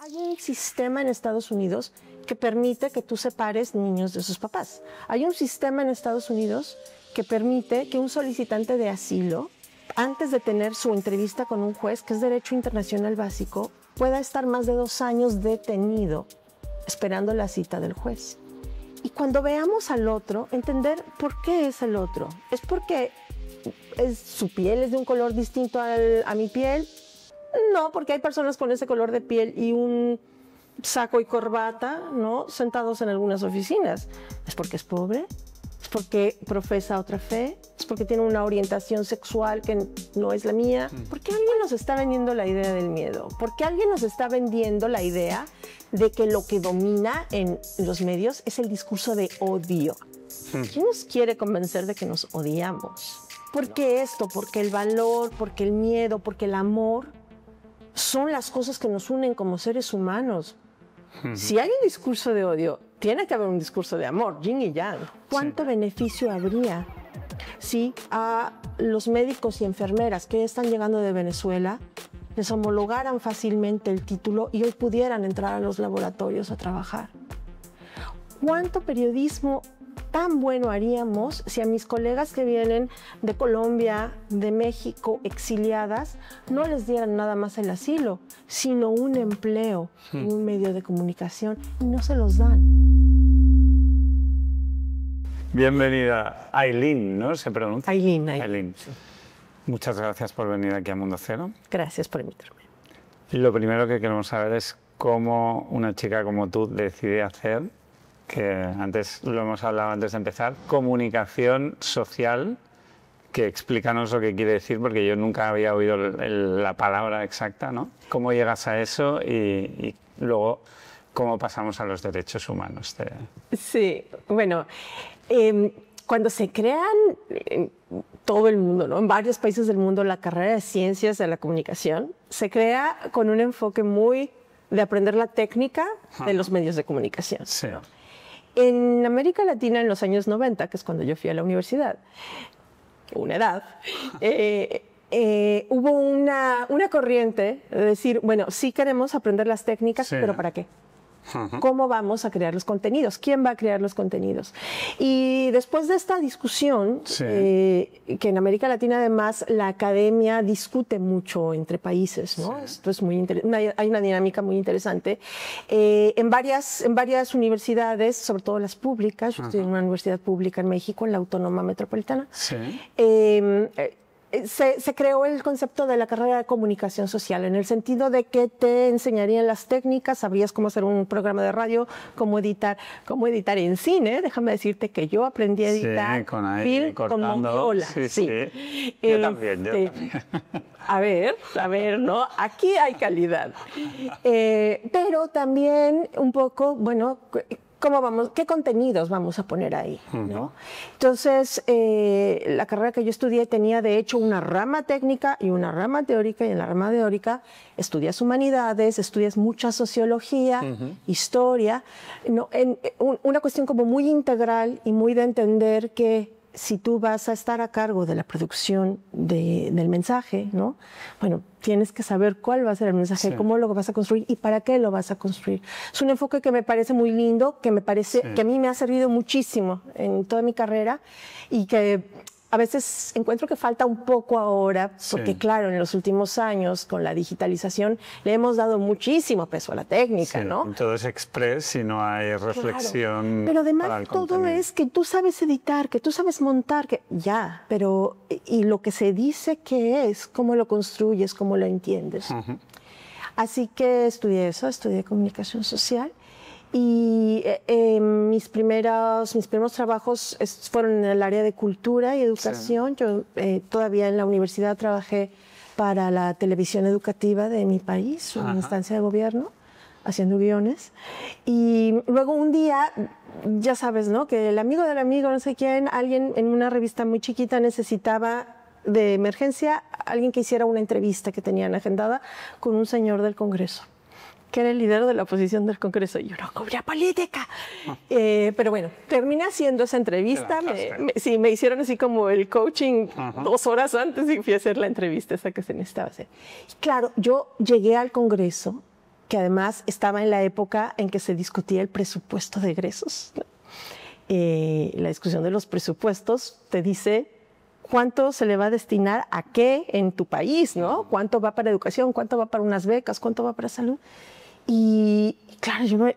Hay un sistema en Estados Unidos que permite que tú separes niños de sus papás. Hay un sistema en Estados Unidos que permite que un solicitante de asilo, antes de tener su entrevista con un juez, que es derecho internacional básico, pueda estar más de 2 años detenido esperando la cita del juez. Y cuando veamos al otro, entender por qué es el otro. ¿Es porque su piel es de un color distinto a mi piel? No, porque hay personas con ese color de piel y un saco y corbata, ¿no?, sentados en algunas oficinas. ¿Es porque es pobre? ¿Es porque profesa otra fe? ¿Es porque tiene una orientación sexual que no es la mía? ¿Por qué alguien nos está vendiendo la idea del miedo? ¿Por qué alguien nos está vendiendo la idea de que lo que domina en los medios es el discurso de odio? ¿Quién nos quiere convencer de que nos odiamos? ¿Por qué esto? Porque el valor, porque el miedo, porque el amor son las cosas que nos unen como seres humanos. Si hay un discurso de odio, tiene que haber un discurso de amor, yin y yang. ¿Cuánto beneficio habría si a los médicos y enfermeras que están llegando de Venezuela les homologaran fácilmente el título y hoy pudieran entrar a los laboratorios a trabajar? ¿Cuánto periodismo tan bueno haríamos si a mis colegas que vienen de Colombia, de México, exiliadas, no les dieran nada más el asilo, sino un empleo en un medio de comunicación, y no se los dan? Bienvenida, Aylin, ¿no? ¿Se pronuncia? Aylin. Sí. Muchas gracias por venir aquí a Mundo Cero. Gracias por invitarme. Lo primero que queremos saber es cómo una chica como tú decide hacer, que antes lo hemos hablado antes de empezar, comunicación social, que explícanos lo que quiere decir, porque yo nunca había oído la palabra exacta, ¿no? ¿Cómo llegas a eso y luego cómo pasamos a los derechos humanos? Sí, bueno, cuando se crean en todo el mundo, ¿no?, en varios países del mundo, la carrera de Ciencias de la Comunicación se crea con un enfoque muy de aprender la técnica de los medios de comunicación. Sí. En América Latina, en los años 90, que es cuando yo fui a la universidad, una edad, hubo una corriente de decir, bueno, sí queremos aprender las técnicas, sí, pero ¿para qué? ¿Cómo vamos a crear los contenidos? ¿Quién va a crear los contenidos? Y después de esta discusión, sí, que en América Latina además la academia discute mucho entre países, ¿no? Sí. Esto es muy interesante, hay una dinámica muy interesante. En varias universidades, sobre todo las públicas, yo estoy en una universidad pública en México, en la Autónoma Metropolitana, sí, se creó el concepto de la carrera de comunicación social, en el sentido de que te enseñarían las técnicas, sabrías cómo hacer un programa de radio, cómo editar en cine. Déjame decirte que yo aprendí a editar, sí, con ahí, cortando. Sí, sí. Yo también. A ver, ¿no? Aquí hay calidad. Pero también un poco, bueno, ¿qué contenidos vamos a poner ahí, ¿no? Entonces, la carrera que yo estudié tenía, de hecho, una rama técnica y una rama teórica, y en la rama teórica estudias humanidades, estudias mucha sociología, historia, ¿no? Una cuestión como muy integral y muy de entender que si tú vas a estar a cargo de la producción del mensaje, ¿no?, bueno, tienes que saber cuál va a ser el mensaje, sí, cómo lo vas a construir y para qué lo vas a construir. Es un enfoque que me parece muy lindo, que me parece, sí, que a mí me ha servido muchísimo en toda mi carrera y que a veces encuentro que falta un poco ahora, porque sí, claro, en los últimos años con la digitalización le hemos dado muchísimo peso a la técnica, sí, ¿no? Todo es express y no hay reflexión. Claro. Pero además todo es que tú sabes editar, que tú sabes montar, que ya, pero y lo que se dice que es, cómo lo construyes, cómo lo entiendes. Así que estudié eso, estudié comunicación social. Y mis primeros trabajos fueron en el área de cultura y educación. Sí. Yo todavía en la universidad trabajé para la televisión educativa de mi país, una instancia de gobierno, haciendo guiones. Y luego un día, ya sabes, ¿no?, que el amigo del amigo, no sé quién, alguien en una revista muy chiquita necesitaba de emergencia alguien que hiciera una entrevista que tenían agendada con un señor del Congreso, que era el líder de la oposición del Congreso. Y yo no cubría política. Pero bueno, terminé haciendo esa entrevista. Me hicieron así como el coaching 2 horas antes y fui a hacer la entrevista esa que se necesitaba hacer. Y claro, yo llegué al Congreso que además estaba en la época en que se discutía el presupuesto de egresos. La discusión de los presupuestos te dice cuánto se le va a destinar a qué en tu país, ¿no? Cuánto va para educación, cuánto va para unas becas, cuánto va para salud. Y claro,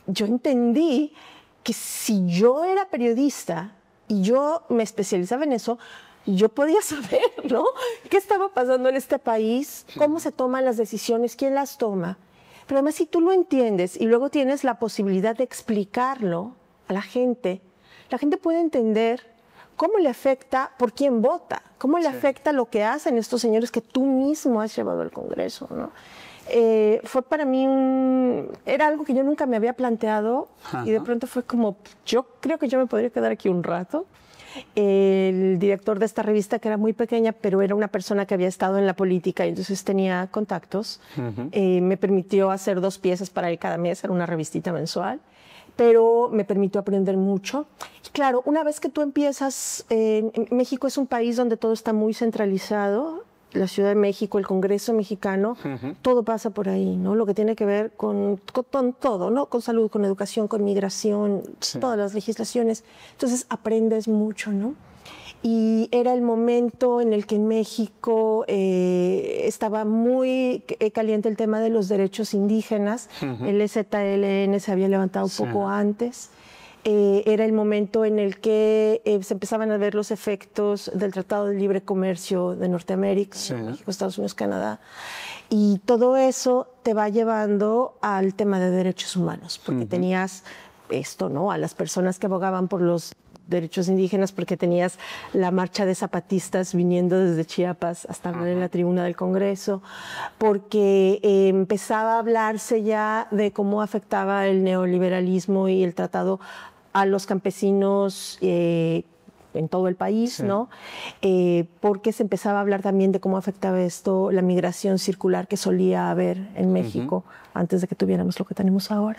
yo entendí que si yo era periodista y yo me especializaba en eso, yo podía saber, ¿no? ¿Qué estaba pasando en este país? ¿Cómo se toman las decisiones? ¿Quién las toma? Pero además, si tú lo entiendes y luego tienes la posibilidad de explicarlo a la gente puede entender cómo le afecta por quién vota, cómo le afecta lo que hacen estos señores que tú mismo has llevado al Congreso, ¿no? Fue para mí era algo que yo nunca me había planteado y de pronto fue como, yo creo que yo me podría quedar aquí un rato. El director de esta revista, que era muy pequeña, pero era una persona que había estado en la política y entonces tenía contactos, me permitió hacer 2 piezas para él cada mes, era una revistita mensual, pero me permitió aprender mucho. Y claro, una vez que tú empiezas, México es un país donde todo está muy centralizado, la Ciudad de México, el Congreso mexicano, todo pasa por ahí, ¿no? Lo que tiene que ver con todo, ¿no? Con salud, con educación, con migración, todas las legislaciones. Entonces aprendes mucho, ¿no? Y era el momento en el que en México estaba muy caliente el tema de los derechos indígenas. El EZLN se había levantado un poco antes. Era el momento en el que se empezaban a ver los efectos del Tratado de Libre Comercio de Norteamérica, México, Estados Unidos, Canadá. Y todo eso te va llevando al tema de derechos humanos, porque tenías esto, ¿no? A las personas que abogaban por los derechos indígenas, porque tenías la marcha de zapatistas viniendo desde Chiapas hasta hablar en la tribuna del Congreso, porque empezaba a hablarse ya de cómo afectaba el neoliberalismo y el tratado a los campesinos en todo el país, ¿no? Porque se empezaba a hablar también de cómo afectaba esto la migración circular que solía haber en México antes de que tuviéramos lo que tenemos ahora.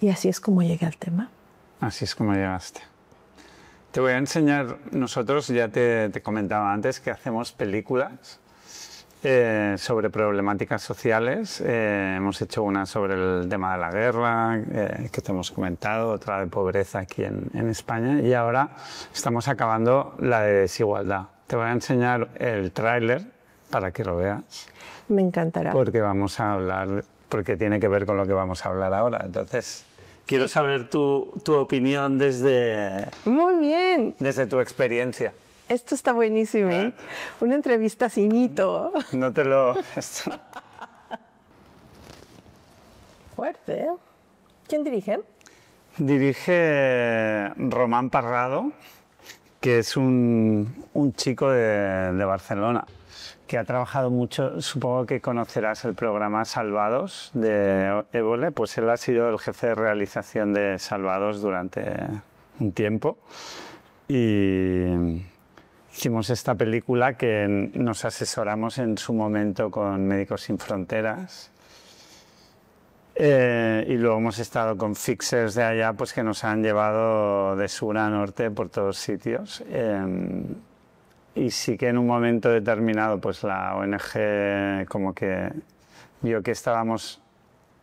Y así es como llegué al tema. Así es como llegaste. Te voy a enseñar, nosotros ya te comentaba antes que hacemos películas sobre problemáticas sociales. Hemos hecho una sobre el tema de la guerra, que te hemos comentado, otra de pobreza aquí en España, y ahora estamos acabando la de desigualdad. Te voy a enseñar el tráiler para que lo veas. Me encantará. Porque vamos a hablar, porque tiene que ver con lo que vamos a hablar ahora. Entonces, quiero saber tu opinión desde... Muy bien. Desde tu experiencia. Esto está buenísimo, ¿eh? Una entrevista sin hito. No te lo... Fuerte, ¿eh? ¿Quién dirige? Dirige Román Parrado, que es un chico de Barcelona, que ha trabajado mucho. Supongo que conocerás el programa Salvados de Évole. Pues él ha sido el jefe de realización de Salvados durante un tiempo. Y hicimos esta película que nos asesoramos en su momento con Médicos Sin Fronteras. Y luego hemos estado con fixers de allá, pues que nos han llevado de sur a norte por todos sitios. Y sí que en un momento determinado, pues la ONG como que vio que estábamos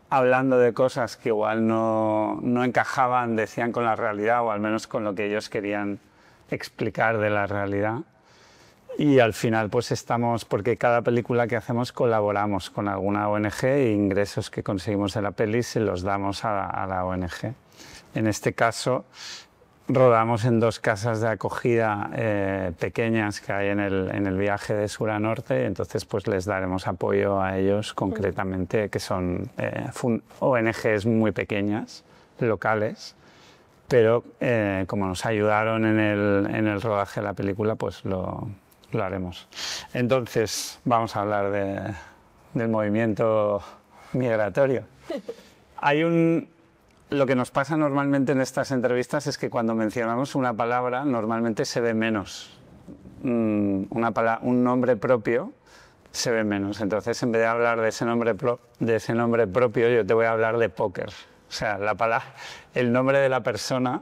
hablando de cosas que igual no encajaban, decían, con la realidad, o al menos con lo que ellos querían explicar de la realidad. Y al final pues estamos, porque cada película que hacemos colaboramos con alguna ONG e ingresos que conseguimos de la peli se los damos a la ONG. En este caso rodamos en 2 casas de acogida pequeñas que hay en el viaje de sur a norte, entonces pues les daremos apoyo a ellos concretamente, que son ONGs muy pequeñas, locales, pero como nos ayudaron en el rodaje de la película, pues lo haremos. Entonces vamos a hablar del movimiento migratorio. Lo que nos pasa normalmente en estas entrevistas es que cuando mencionamos una palabra normalmente se ve menos. Un nombre propio se ve menos. Entonces, en vez de hablar de ese nombre propio, yo te voy a hablar de póker. O sea, el nombre de la persona,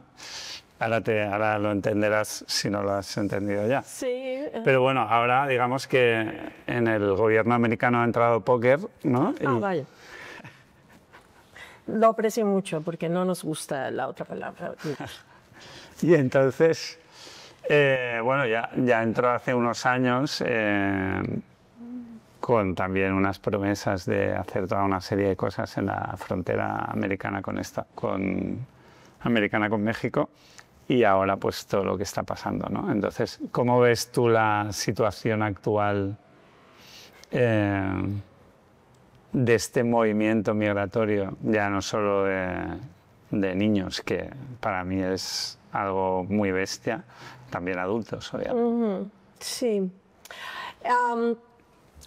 ahora lo entenderás si no lo has entendido ya. Sí. Pero bueno, ahora digamos que en el gobierno americano ha entrado póker, ¿no? Vaya. Lo aprecio mucho porque no nos gusta la otra palabra. Y entonces, bueno, ya entró hace unos años con también unas promesas de hacer toda una serie de cosas en la frontera americana americana con México. Y ahora pues todo lo que está pasando, ¿no? Entonces, ¿cómo ves tú la situación actual de este movimiento migratorio, ya no solo de niños, que para mí es algo muy bestia, también adultos, obviamente? Sí. A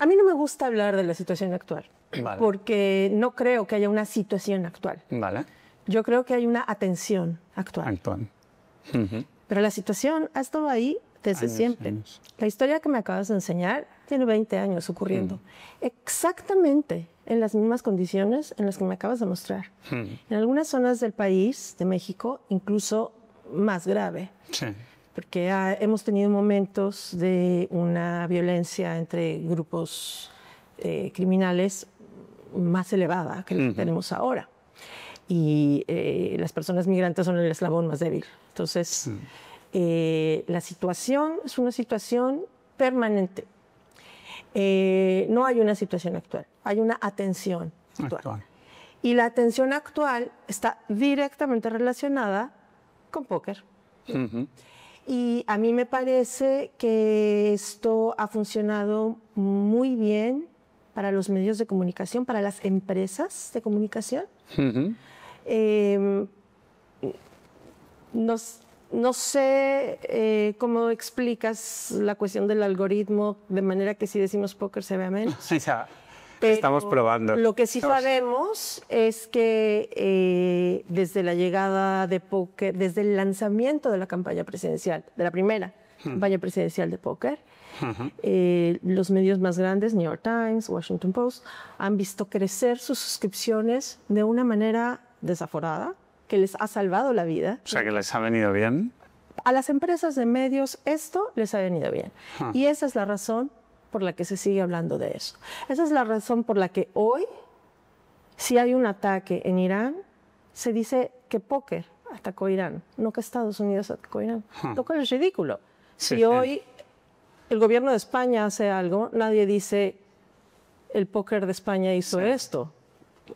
mí no me gusta hablar de la situación actual, Vale. porque no creo que haya una situación actual. Vale. Yo creo que hay una atención actual. Actual. Pero la situación ha estado ahí desde siempre. La historia que me acabas de enseñar tiene 20 años ocurriendo. Exactamente en las mismas condiciones en las que me acabas de mostrar. En algunas zonas del país, de México, incluso más grave. Sí. Porque hemos tenido momentos de una violencia entre grupos criminales más elevada que la que tenemos ahora. Y las personas migrantes son el eslabón más débil. Entonces, la situación es una situación permanente. No hay una situación actual, hay una atención actual. Y la atención actual está directamente relacionada con póker. Y a mí me parece que esto ha funcionado muy bien para los medios de comunicación, para las empresas de comunicación. No sé cómo explicas la cuestión del algoritmo de manera que si decimos póker se vea menos. Estamos probando. Lo que sí sabemos es que desde la llegada de póker, desde el lanzamiento de la campaña presidencial, de la primera campaña presidencial de póker, los medios más grandes, New York Times, Washington Post, han visto crecer sus suscripciones de una manera desaforada, que les ha salvado la vida. O sea, que les ha venido bien. A las empresas de medios esto les ha venido bien. Y esa es la razón por la que se sigue hablando de eso. Esa es la razón por la que hoy, si hay un ataque en Irán, se dice que póker atacó Irán, no que Estados Unidos atacó Irán. Lo cual es ridículo. Si hoy el gobierno de España hace algo, nadie dice el póker de España hizo esto.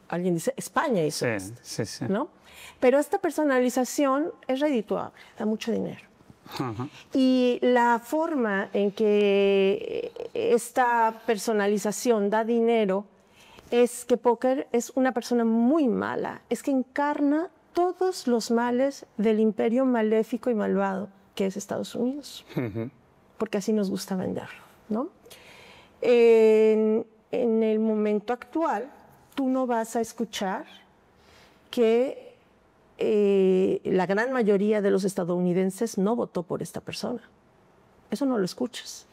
Alguien dice España hizo esto. ¿No? Pero esta personalización es redituable, da mucho dinero. Y la forma en que esta personalización da dinero es que póker es una persona muy mala, es que encarna todos los males del imperio maléfico y malvado que es Estados Unidos, porque así nos gusta venderlo, ¿no? En el momento actual, tú no vas a escuchar que la gran mayoría de los estadounidenses no votó por esta persona. Eso no lo escuchas.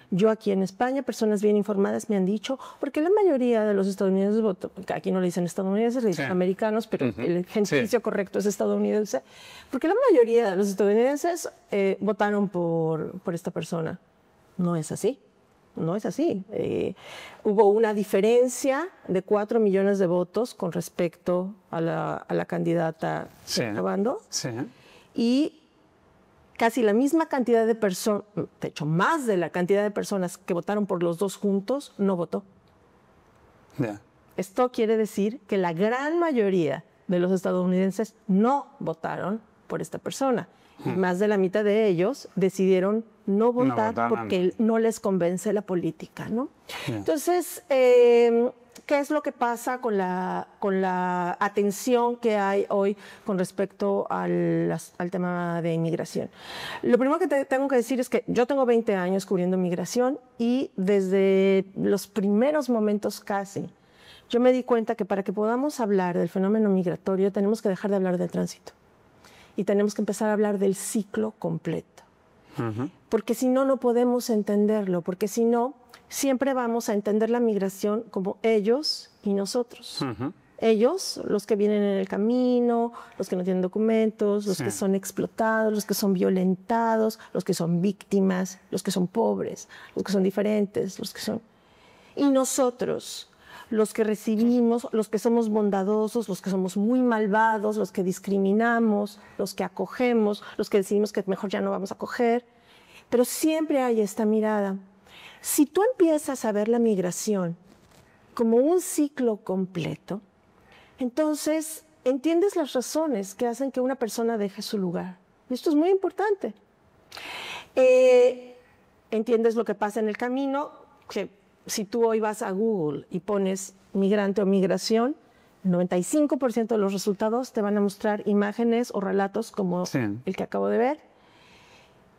Yo aquí en España, personas bien informadas me han dicho, porque la mayoría de los estadounidenses votó, aquí no le dicen estadounidenses, le dicen americanos, pero el gentilicio correcto es estadounidense, porque la mayoría de los estadounidenses votaron por esta persona. No es así. No es así. Hubo una diferencia de 4 millones de votos con respecto a la candidata Obando. Y casi la misma cantidad de personas, de hecho más de la cantidad de personas que votaron por los dos juntos, no votó. Esto quiere decir que la gran mayoría de los estadounidenses no votaron por esta persona. Y más de la mitad de ellos decidieron no votar porque no les convence la política, ¿no? Entonces, ¿qué es lo que pasa con la atención que hay hoy con respecto al tema de inmigración? Lo primero que tengo que decir es que yo tengo 20 años cubriendo migración y desde los primeros momentos casi, yo me di cuenta que para que podamos hablar del fenómeno migratorio tenemos que dejar de hablar del tránsito. Y tenemos que empezar a hablar del ciclo completo. Porque si no, no podemos entenderlo, porque si no, siempre vamos a entender la migración como ellos y nosotros. Ellos, los que vienen en el camino, los que no tienen documentos, los que son explotados, los que son violentados, los que son víctimas, los que son pobres, los que son diferentes, los que son... Y nosotros, los que recibimos, los que somos bondadosos, los que somos muy malvados, los que discriminamos, los que acogemos, los que decidimos que mejor ya no vamos a acoger. Pero siempre hay esta mirada. Si tú empiezas a ver la migración como un ciclo completo, entonces entiendes las razones que hacen que una persona deje su lugar. Y esto es muy importante. Entiendes lo que pasa en el camino, que si tú hoy vas a Google y pones migrante o migración, el 95% de los resultados te van a mostrar imágenes o relatos como el que acabo de ver.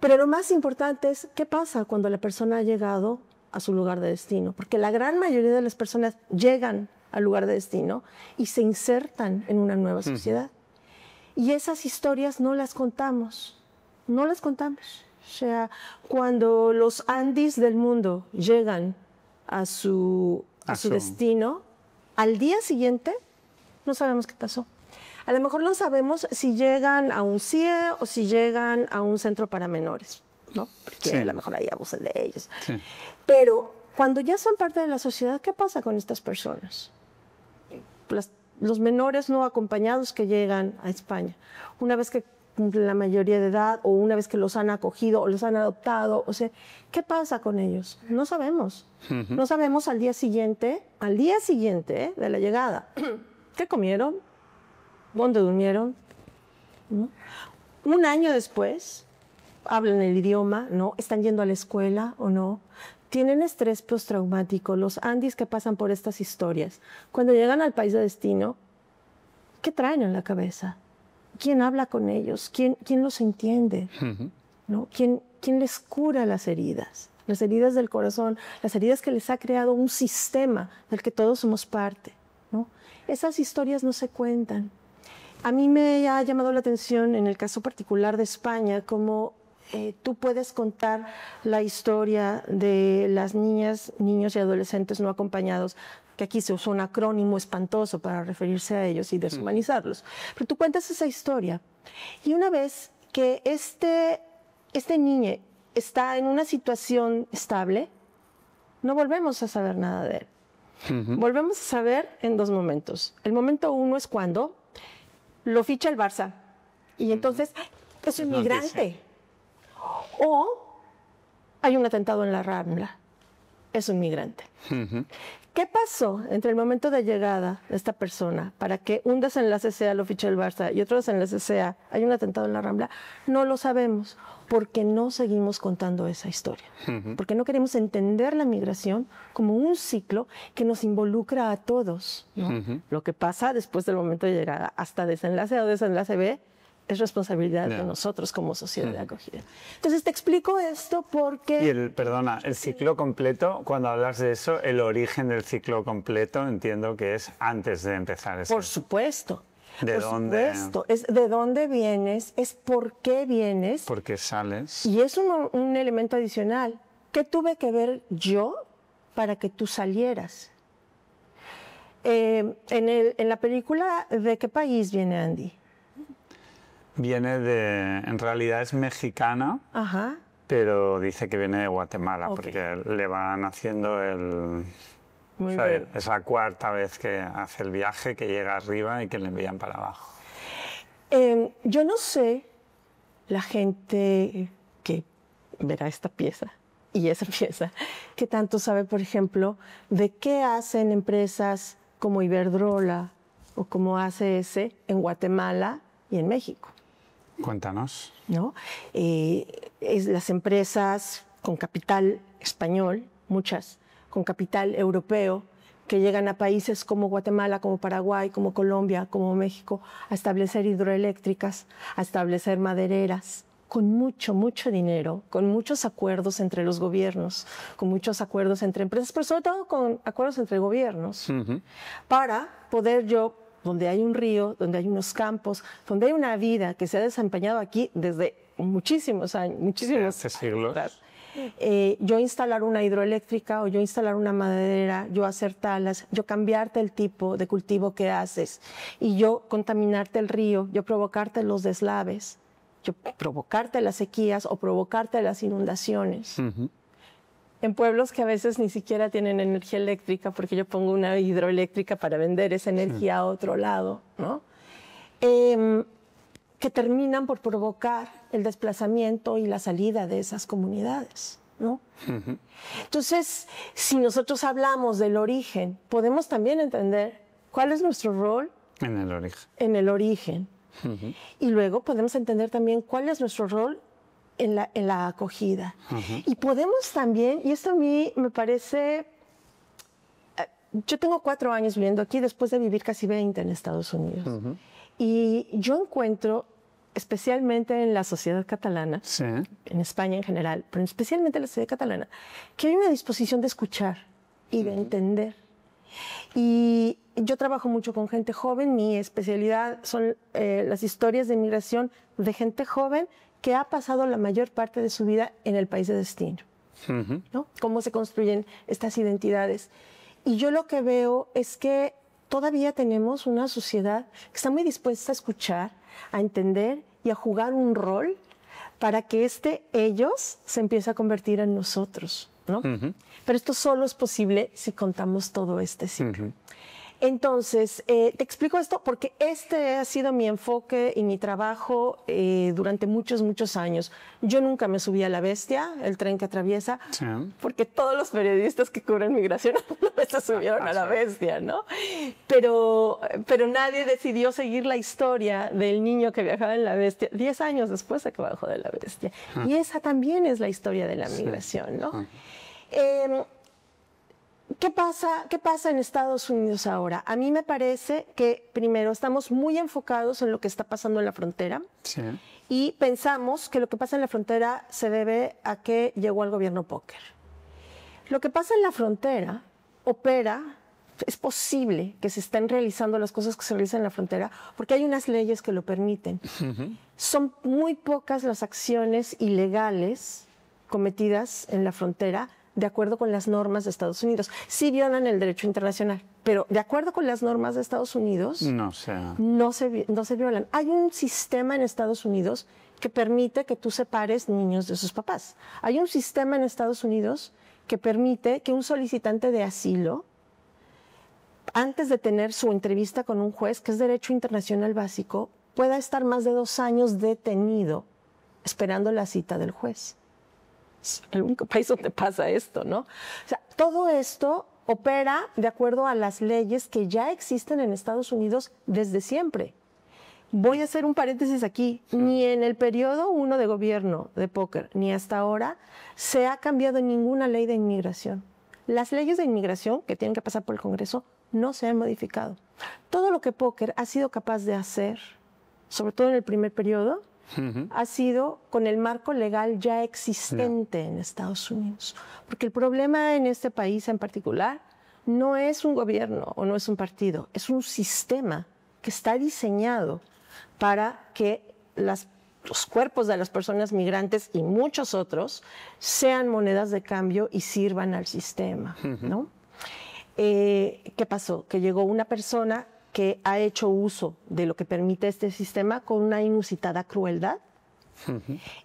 Pero lo más importante es qué pasa cuando la persona ha llegado a su lugar de destino, porque la gran mayoría de las personas llegan al lugar de destino y se insertan en una nueva sociedad. Y esas historias no las contamos, no las contamos. O sea, cuando los Andis del mundo llegan a su destino, al día siguiente no sabemos qué pasó. A lo mejor no sabemos si llegan a un CIE o si llegan a un centro para menores, ¿no? Porque a lo mejor ahí abusan de ellos. Sí. Pero cuando ya son parte de la sociedad, ¿qué pasa con estas personas? Los menores no acompañados que llegan a España, una vez que cumplen la mayoría de edad o una vez que los han acogido o los han adoptado, o sea, ¿qué pasa con ellos? No sabemos. No sabemos al día siguiente de la llegada, ¿qué comieron? ¿Dónde durmieron? ¿No? Un año después, hablan el idioma, ¿no? ¿Están yendo a la escuela o no? Tienen estrés postraumático, los andis que pasan por estas historias. Cuando llegan al país de destino, ¿qué traen en la cabeza? ¿Quién habla con ellos? ¿Quién los entiende? ¿No? ¿Quién les cura las heridas del corazón, las heridas que les ha creado un sistema del que todos somos parte, ¿no? Esas historias no se cuentan. A mí me ha llamado la atención en el caso particular de España, cómo tú puedes contar la historia de las niñas, niños y adolescentes no acompañados, que aquí se usó un acrónimo espantoso para referirse a ellos y deshumanizarlos. Pero tú cuentas esa historia. Y una vez que este niño está en una situación estable, no volvemos a saber nada de él. Volvemos a saber en dos momentos. El momento uno es cuando lo ficha el Barça. Y entonces es un migrante. O hay un atentado en la Rambla. Es un migrante. ¿Qué pasó entre el momento de llegada de esta persona para que un desenlace sea lo ficha el Barça y otro desenlace sea hay un atentado en la Rambla? No lo sabemos porque no seguimos contando esa historia. Porque no queremos entender la migración como un ciclo que nos involucra a todos, ¿no? Lo que pasa después del momento de llegada hasta desenlace A o desenlace B es responsabilidad de nosotros como sociedad de acogida. Entonces te explico esto porque... Y el ciclo completo, cuando hablas de eso, el origen del ciclo completo entiendo que es antes de empezar eso. Por supuesto. ¿De dónde? Es de dónde vienes, es por qué vienes. ¿Por qué sales? Y es un elemento adicional. ¿Qué tuve que ver yo para que tú salieras? En la película, ¿de qué país viene Andy? Viene en realidad es mexicana, pero dice que viene de Guatemala, porque le van haciendo es la cuarta vez que hace el viaje, que llega arriba y que le envían para abajo. Yo no sé la gente que verá esta pieza y esa pieza, que tanto sabe, por ejemplo, de qué hacen empresas como Iberdrola o como ACS en Guatemala y en México. Cuéntanos. ¿No? Las empresas con capital español, muchas, con capital europeo, que llegan a países como Guatemala, como Paraguay, como Colombia, como México, a establecer hidroeléctricas, a establecer madereras, con mucho, mucho dinero, con muchos acuerdos entre los gobiernos, con muchos acuerdos entre empresas, pero sobre todo con acuerdos entre gobiernos, para poder donde hay un río, donde hay unos campos, donde hay una vida que se ha desempeñado aquí desde muchísimos años, hace siglos. Yo instalar una hidroeléctrica o yo instalar una maderera, yo hacer talas, yo cambiarte el tipo de cultivo que haces y yo contaminarte el río, yo provocarte los deslaves, yo provocarte las sequías o provocarte las inundaciones. en pueblos que a veces ni siquiera tienen energía eléctrica, porque yo pongo una hidroeléctrica para vender esa energía a otro lado, ¿no? Que terminan por provocar el desplazamiento y la salida de esas comunidades, ¿no? Entonces, si nosotros hablamos del origen, podemos también entender cuál es nuestro rol en el origen. En el origen. Y luego podemos entender también cuál es nuestro rol en la acogida. Y podemos también, y esto a mí me parece, yo tengo 4 años viviendo aquí después de vivir casi 20 en Estados Unidos. Y yo encuentro, especialmente en la sociedad catalana, Sí. en España en general, pero especialmente en la sociedad catalana, que hay una disposición de escuchar y de entender. Y yo trabajo mucho con gente joven, mi especialidad son las historias de inmigración de gente joven que ha pasado la mayor parte de su vida en el país de destino, ¿no? Cómo se construyen estas identidades. Y yo lo que veo es que todavía tenemos una sociedad que está muy dispuesta a escuchar, a entender y a jugar un rol para que ellos se empiece a convertir en nosotros, ¿no? Pero esto solo es posible si contamos todo este ciclo. Entonces, te explico esto porque este ha sido mi enfoque y mi trabajo durante muchos, muchos años. Yo nunca me subí a La Bestia, el tren que atraviesa, porque todos los periodistas que cubren migración se subieron a La Bestia, ¿no? Pero nadie decidió seguir la historia del niño que viajaba en La Bestia 10 años después de que bajó de La Bestia. Y esa también es la historia de la migración, ¿no? ¿Qué pasa en Estados Unidos ahora? A mí me parece que, primero, estamos muy enfocados en lo que está pasando en la frontera y pensamos que lo que pasa en la frontera se debe a que llegó al gobierno póker. Lo que pasa en la frontera es posible que se estén realizando las cosas que se realizan en la frontera porque hay unas leyes que lo permiten. Son muy pocas las acciones ilegales cometidas en la frontera de acuerdo con las normas de Estados Unidos. Sí violan el derecho internacional, pero de acuerdo con las normas de Estados Unidos no se violan. Hay un sistema en Estados Unidos que permite que tú separes niños de sus papás. Hay un sistema en Estados Unidos que permite que un solicitante de asilo, antes de tener su entrevista con un juez, que es derecho internacional básico, pueda estar más de 2 años detenido esperando la cita del juez. Es el único país donde pasa esto, ¿no? O sea, todo esto opera de acuerdo a las leyes que ya existen en Estados Unidos desde siempre. Voy a hacer un paréntesis aquí. Ni en el periodo 1 de gobierno de Póker, ni hasta ahora, se ha cambiado ninguna ley de inmigración. Las leyes de inmigración que tienen que pasar por el Congreso no se han modificado. Todo lo que Póker ha sido capaz de hacer, sobre todo en el primer periodo, ha sido con el marco legal ya existente en Estados Unidos. Porque el problema en este país en particular no es un gobierno o no es un partido, es un sistema que está diseñado para que los cuerpos de las personas migrantes y muchos otros sean monedas de cambio y sirvan al sistema, ¿no? ¿Qué pasó? Que llegó una persona que ha hecho uso de lo que permite este sistema con una inusitada crueldad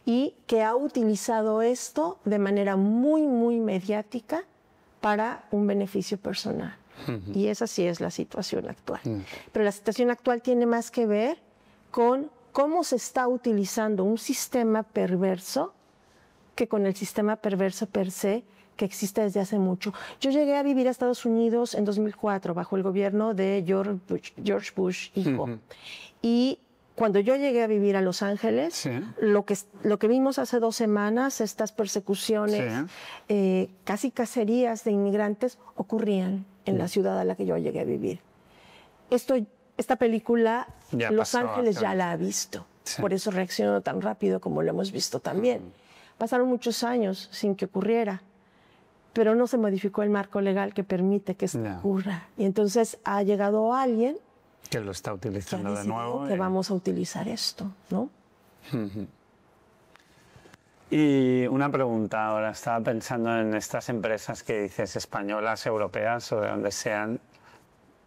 y que ha utilizado esto de manera muy, muy mediática para un beneficio personal. Y esa sí es la situación actual. Pero la situación actual tiene más que ver con cómo se está utilizando un sistema perverso que con el sistema perverso per se que existe desde hace mucho. Yo llegué a vivir a Estados Unidos en 2004 bajo el gobierno de George Bush hijo. Y cuando yo llegué a vivir a Los Ángeles, lo que vimos hace 2 semanas, estas persecuciones, casi cacerías de inmigrantes, ocurrían en la ciudad a la que yo llegué a vivir. Esta película, Los Ángeles ya la ha visto. Por eso reaccionó tan rápido como lo hemos visto también. Pasaron muchos años sin que ocurriera, pero no se modificó el marco legal que permite que esto ocurra. Y entonces ha llegado alguien que lo está utilizando de nuevo. Que vamos a utilizar esto, ¿no? Y una pregunta ahora, estaba pensando en estas empresas que dices españolas, europeas o de donde sean,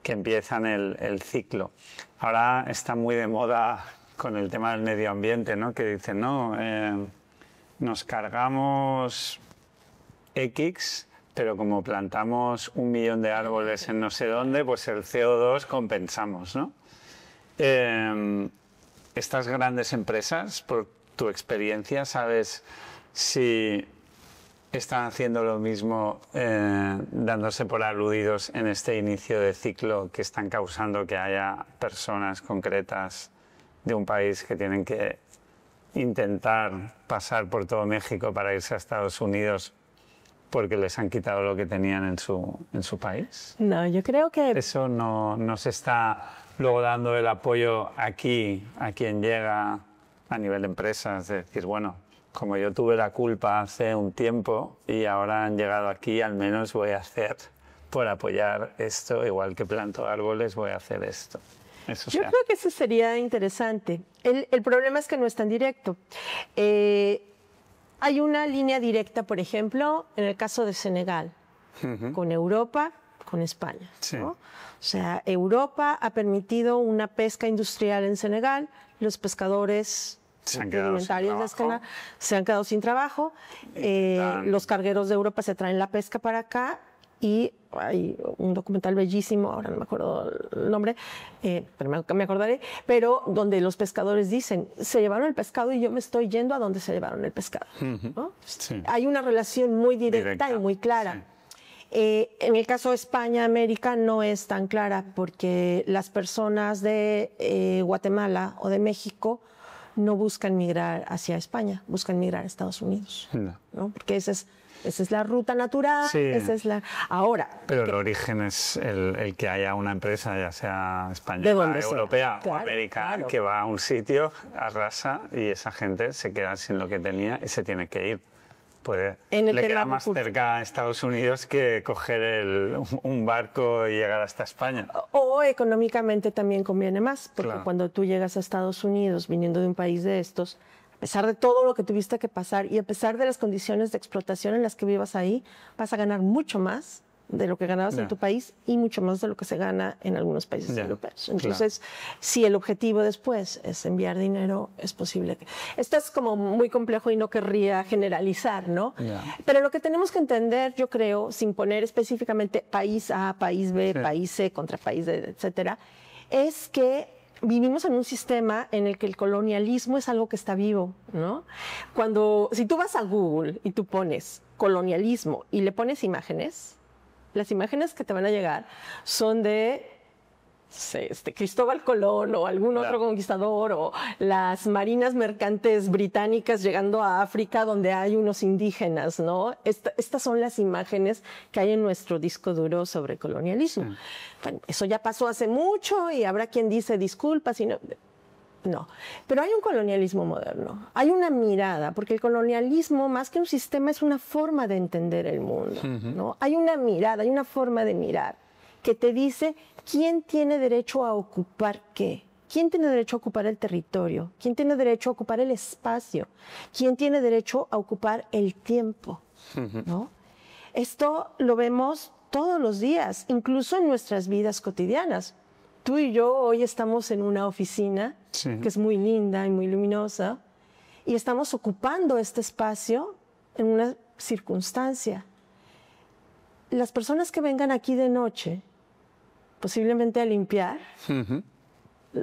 que empiezan el ciclo. Ahora está muy de moda con el tema del medio ambiente, ¿no? Que dicen, no, nos cargamos X, pero como plantamos 1 millón de árboles en no sé dónde, pues el CO2 compensamos, ¿no? Estas grandes empresas, por tu experiencia, ¿sabes si están haciendo lo mismo, dándose por aludidos en este inicio de ciclo que están causando que haya personas concretas de un país que tienen que intentar pasar por todo México para irse a Estados Unidos porque les han quitado lo que tenían en su país? No, yo creo que... Eso no se está luego dando el apoyo aquí a quien llega a nivel de empresas, de decir, bueno, como yo tuve la culpa hace un tiempo y ahora han llegado aquí, al menos voy a hacer por apoyar esto, igual que planto árboles, voy a hacer esto. Eso yo creo que eso sería interesante. El problema es que no es tan directo. Hay una línea directa, por ejemplo, en el caso de Senegal, con Europa, con España, sí. ¿no? O sea, Europa ha permitido una pesca industrial en Senegal, los pescadores se han quedado sin trabajo, los cargueros de Europa se traen la pesca para acá y hay un documental bellísimo, ahora no me acuerdo el nombre, pero me acordaré, pero donde los pescadores dicen, se llevaron el pescado y yo me estoy yendo a donde se llevaron el pescado, ¿no? Sí. Hay una relación muy directa y muy clara. Sí. En el caso de España, América, no es tan clara porque las personas de Guatemala o de México no buscan migrar hacia España, buscan migrar a Estados Unidos, ¿no? Porque esa es la ruta natural, sí. esa es la... Ahora... Pero el origen es el que haya una empresa, ya sea española, europea o americana, que va a un sitio, arrasa y esa gente se queda sin lo que tenía y se tiene que ir. Le queda más cerca a Estados Unidos que coger un barco y llegar hasta España. O económicamente también conviene más, porque cuando tú llegas a Estados Unidos viniendo de un país de estos, a pesar de todo lo que tuviste que pasar y a pesar de las condiciones de explotación en las que vivas ahí, vas a ganar mucho más de lo que ganabas en tu país y mucho más de lo que se gana en algunos países europeos. Entonces, si el objetivo después es enviar dinero, es posible que... Esto es como muy complejo y no querría generalizar, ¿no? Pero lo que tenemos que entender, yo creo, sin poner específicamente país A, país B, país C contra país D, etcétera, es que vivimos en un sistema en el que el colonialismo es algo que está vivo, ¿no? Si tú vas a Google y tú pones colonialismo y le pones imágenes, las imágenes que te van a llegar son de Cristóbal Colón o algún otro conquistador o las marinas mercantes británicas llegando a África donde hay unos indígenas, ¿no? Estas son las imágenes que hay en nuestro disco duro sobre colonialismo. Bueno, eso ya pasó hace mucho y habrá quien dice disculpas y no... No, pero hay un colonialismo moderno, hay una mirada, porque el colonialismo, más que un sistema, es una forma de entender el mundo, ¿no? Hay una mirada, hay una forma de mirar que te dice quién tiene derecho a ocupar qué, quién tiene derecho a ocupar el territorio, quién tiene derecho a ocupar el espacio, quién tiene derecho a ocupar el tiempo, ¿no? Esto lo vemos todos los días, incluso en nuestras vidas cotidianas. Tú y yo hoy estamos en una oficina que es muy linda y muy luminosa y estamos ocupando este espacio en una circunstancia. Las personas que vengan aquí de noche, posiblemente a limpiar,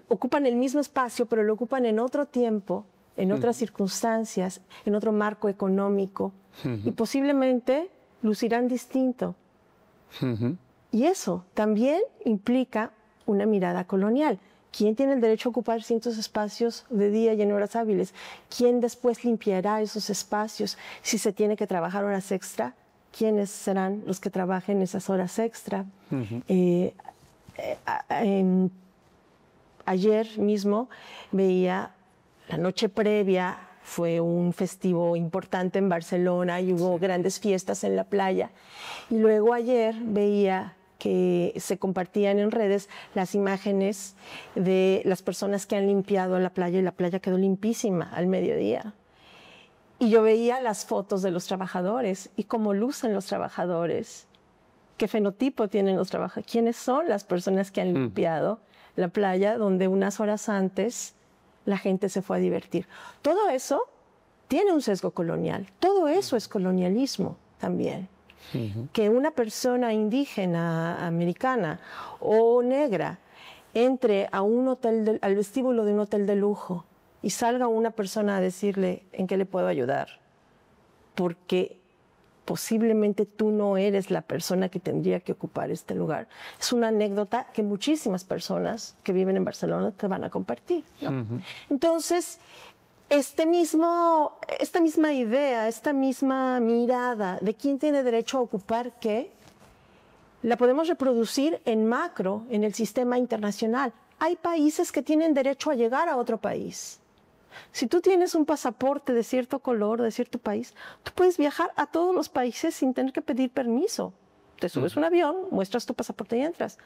ocupan el mismo espacio, pero lo ocupan en otro tiempo, en otras circunstancias, en otro marco económico y posiblemente lucirán distinto. Y eso también implica una mirada colonial. ¿Quién tiene el derecho a ocupar ciertos espacios de día y en horas hábiles? ¿Quién después limpiará esos espacios? Si se tiene que trabajar horas extra, ¿quiénes serán los que trabajen esas horas extra? Ayer mismo veía la noche previa, fue un festivo importante en Barcelona y hubo grandes fiestas en la playa. Y luego ayer veía que se compartían en redes las imágenes de las personas que han limpiado la playa y la playa quedó limpísima al mediodía. Y yo veía las fotos de los trabajadores y cómo lucen los trabajadores, qué fenotipo tienen los trabajadores, quiénes son las personas que han limpiado la playa donde unas horas antes la gente se fue a divertir. Todo eso tiene un sesgo colonial, todo eso es colonialismo. también. Que una persona indígena, americana o negra entre a un hotel al vestíbulo de un hotel de lujo y salga una persona a decirle en qué le puedo ayudar, porque posiblemente tú no eres la persona que tendría que ocupar este lugar. Es una anécdota que muchísimas personas que viven en Barcelona te van a compartir, ¿no? Entonces, esta misma idea, esta misma mirada de quién tiene derecho a ocupar qué, la podemos reproducir en macro, en el sistema internacional. Hay países que tienen derecho a llegar a otro país. Si tú tienes un pasaporte de cierto color, de cierto país, tú puedes viajar a todos los países sin tener que pedir permiso. Te subes a un avión, muestras tu pasaporte y entras.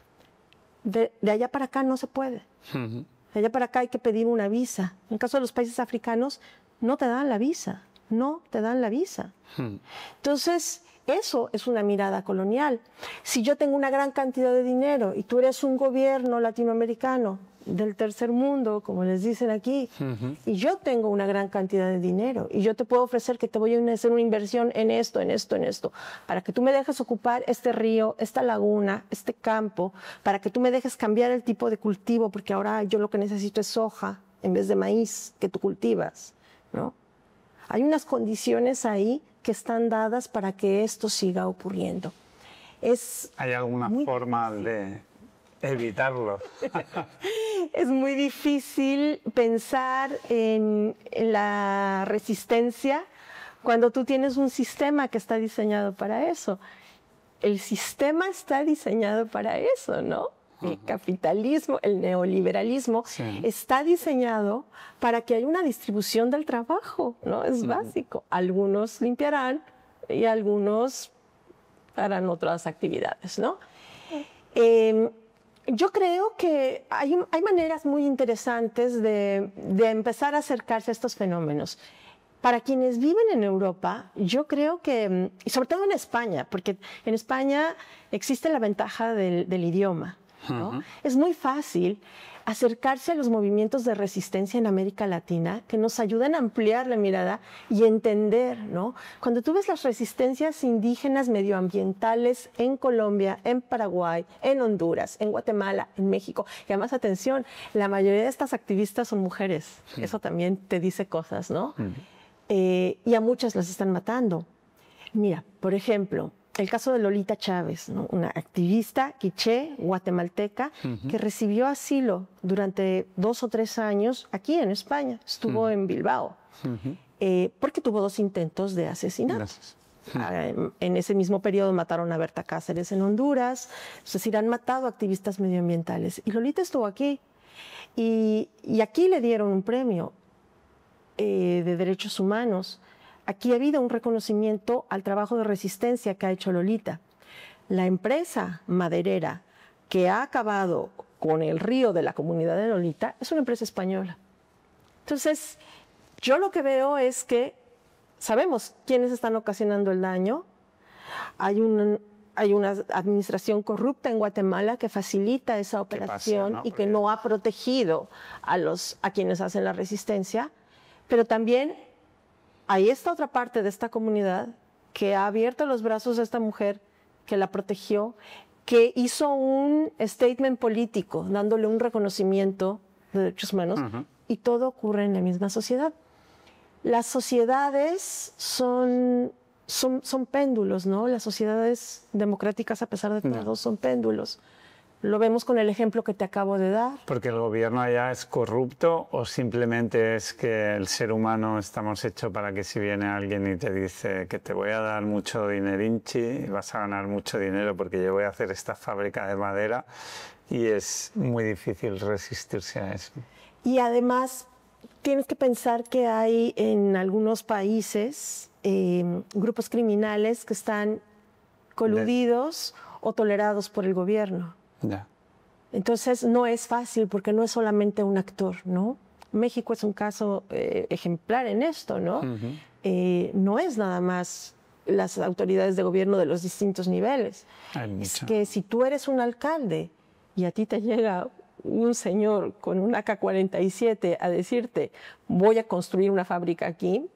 De allá para acá no se puede. De allá para acá hay que pedir una visa. En el caso de los países africanos, no te dan la visa. No te dan la visa. Entonces, eso es una mirada colonial. Si yo tengo una gran cantidad de dinero y tú eres un gobierno latinoamericano del tercer mundo, como les dicen aquí, y yo tengo una gran cantidad de dinero y yo te puedo ofrecer que te voy a hacer una inversión en esto, en esto, en esto, para que tú me dejes ocupar este río, esta laguna, este campo, para que tú me dejes cambiar el tipo de cultivo, porque ahora yo lo que necesito es soja en vez de maíz que tú cultivas, ¿no? Hay unas condiciones ahí que están dadas para que esto siga ocurriendo. ¿Hay alguna forma de evitarlo? Es muy difícil pensar en la resistencia cuando tú tienes un sistema que está diseñado para eso. El sistema está diseñado para eso, ¿no? El capitalismo, el neoliberalismo está diseñado para que haya una distribución del trabajo, ¿no? Es básico. Algunos limpiarán y algunos harán otras actividades, ¿no? Yo creo que hay maneras muy interesantes de empezar a acercarse a estos fenómenos. Para quienes viven en Europa, yo creo que, y sobre todo en España, porque en España existe la ventaja del idioma, ¿no? Es muy fácil acercarse a los movimientos de resistencia en América Latina que nos ayudan a ampliar la mirada y entender, ¿no? Cuando tú ves las resistencias indígenas medioambientales en Colombia, en Paraguay, en Honduras, en Guatemala, en México, y además, atención, la mayoría de estas activistas son mujeres. Eso también te dice cosas, ¿no? Y a muchas las están matando. Mira, por ejemplo, el caso de Lolita Chávez, ¿no? Una activista quiché, guatemalteca, que recibió asilo durante 2 o 3 años aquí en España. Estuvo en Bilbao, porque tuvo 2 intentos de asesinato. En ese mismo periodo mataron a Berta Cáceres en Honduras. Es decir, han matado activistas medioambientales. Y Lolita estuvo aquí. Y aquí le dieron un premio de derechos humanos. Aquí ha habido un reconocimiento al trabajo de resistencia que ha hecho Lolita. La empresa maderera que ha acabado con el río de la comunidad de Lolita es una empresa española. Entonces, yo lo que veo es que sabemos quiénes están ocasionando el daño. Hay una administración corrupta en Guatemala que facilita esa operación, ¿no? Y que no ha protegido a quienes hacen la resistencia, pero también hay esta otra parte de esta comunidad que ha abierto los brazos a esta mujer, que la protegió, que hizo un statement político, dándole un reconocimiento de derechos humanos, y todo ocurre en la misma sociedad. Las sociedades son péndulos, ¿no? Las sociedades democráticas, a pesar de todo, son péndulos. Lo vemos con el ejemplo que te acabo de dar. ¿Porque el gobierno allá es corrupto o simplemente es que el ser humano estamos hechos para que si viene alguien y te dice que te voy a dar mucho dinerinchi y vas a ganar mucho dinero porque yo voy a hacer esta fábrica de madera, y es muy difícil resistirse a eso? Y además tienes que pensar que hay en algunos países grupos criminales que están coludidos o tolerados por el gobierno. Entonces no es fácil porque no es solamente un actor, ¿no? México es un caso ejemplar en esto, ¿no? No es nada más las autoridades de gobierno de los distintos niveles. Es que si tú eres un alcalde y a ti te llega un señor con un AK-47 a decirte voy a construir una fábrica aquí,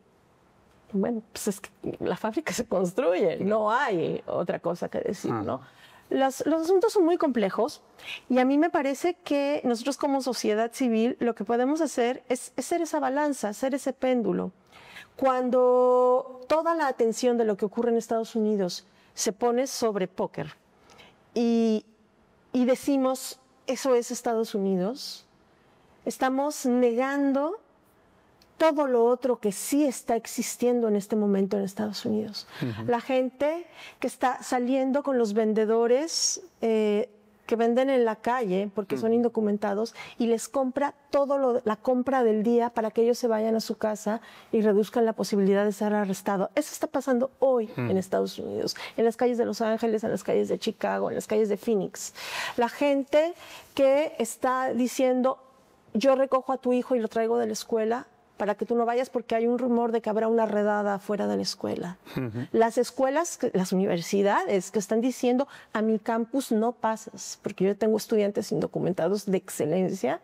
Bueno, pues es que la fábrica se construye, no hay otra cosa que decir, ¿no? Los asuntos son muy complejos y a mí me parece que nosotros como sociedad civil lo que podemos hacer es ser esa balanza, ser ese péndulo. Cuando toda la atención de lo que ocurre en Estados Unidos se pone sobre póker y decimos, eso es Estados Unidos, estamos negando todo lo otro que sí está existiendo en este momento en Estados Unidos. La gente que está saliendo con los vendedores que venden en la calle porque son indocumentados y les compra la compra del día para que ellos se vayan a su casa y reduzcan la posibilidad de ser arrestado. Eso está pasando hoy en Estados Unidos, en las calles de Los Ángeles, en las calles de Chicago, en las calles de Phoenix. La gente que está diciendo, yo recojo a tu hijo y lo traigo de la escuela para que tú no vayas porque hay un rumor de que habrá una redada afuera de la escuela. Las escuelas, las universidades que están diciendo, a mi campus no pasas, porque yo tengo estudiantes indocumentados de excelencia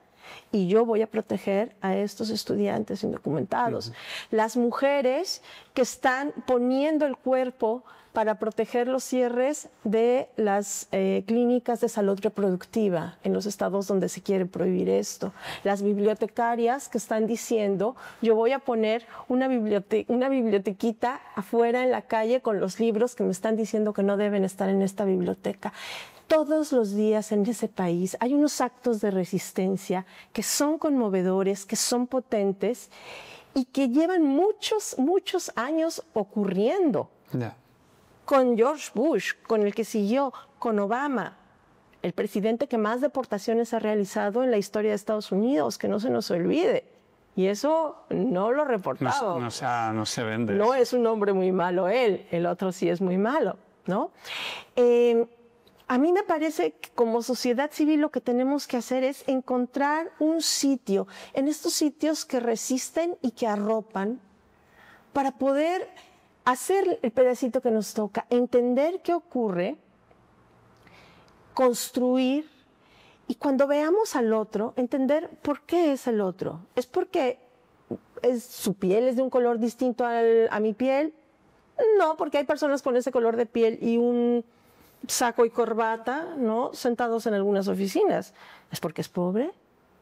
y yo voy a proteger a estos estudiantes indocumentados. Las mujeres que están poniendo el cuerpo para proteger los cierres de las clínicas de salud reproductiva en los estados donde se quiere prohibir esto. Las bibliotecarias que están diciendo, yo voy a poner una bibliotequita afuera en la calle con los libros que me están diciendo que no deben estar en esta biblioteca. Todos los días en ese país hay unos actos de resistencia que son conmovedores, que son potentes y que llevan muchos años ocurriendo. Con George Bush, con el que siguió, con Obama, el presidente que más deportaciones ha realizado en la historia de Estados Unidos, que no se nos olvide. Y eso no lo reportaba. No se vende. No es un hombre muy malo él, el otro sí es muy malo, ¿no? A mí me parece que como sociedad civil lo que tenemos que hacer es encontrar un sitio, en estos sitios que resisten y que arropan, para poder hacer el pedacito que nos toca, entender qué ocurre, construir y cuando veamos al otro, entender por qué es el otro. ¿Es porque su piel es de un color distinto a mi piel? No, porque hay personas con ese color de piel y un saco y corbata, ¿no?, sentados en algunas oficinas. ¿Es porque es pobre?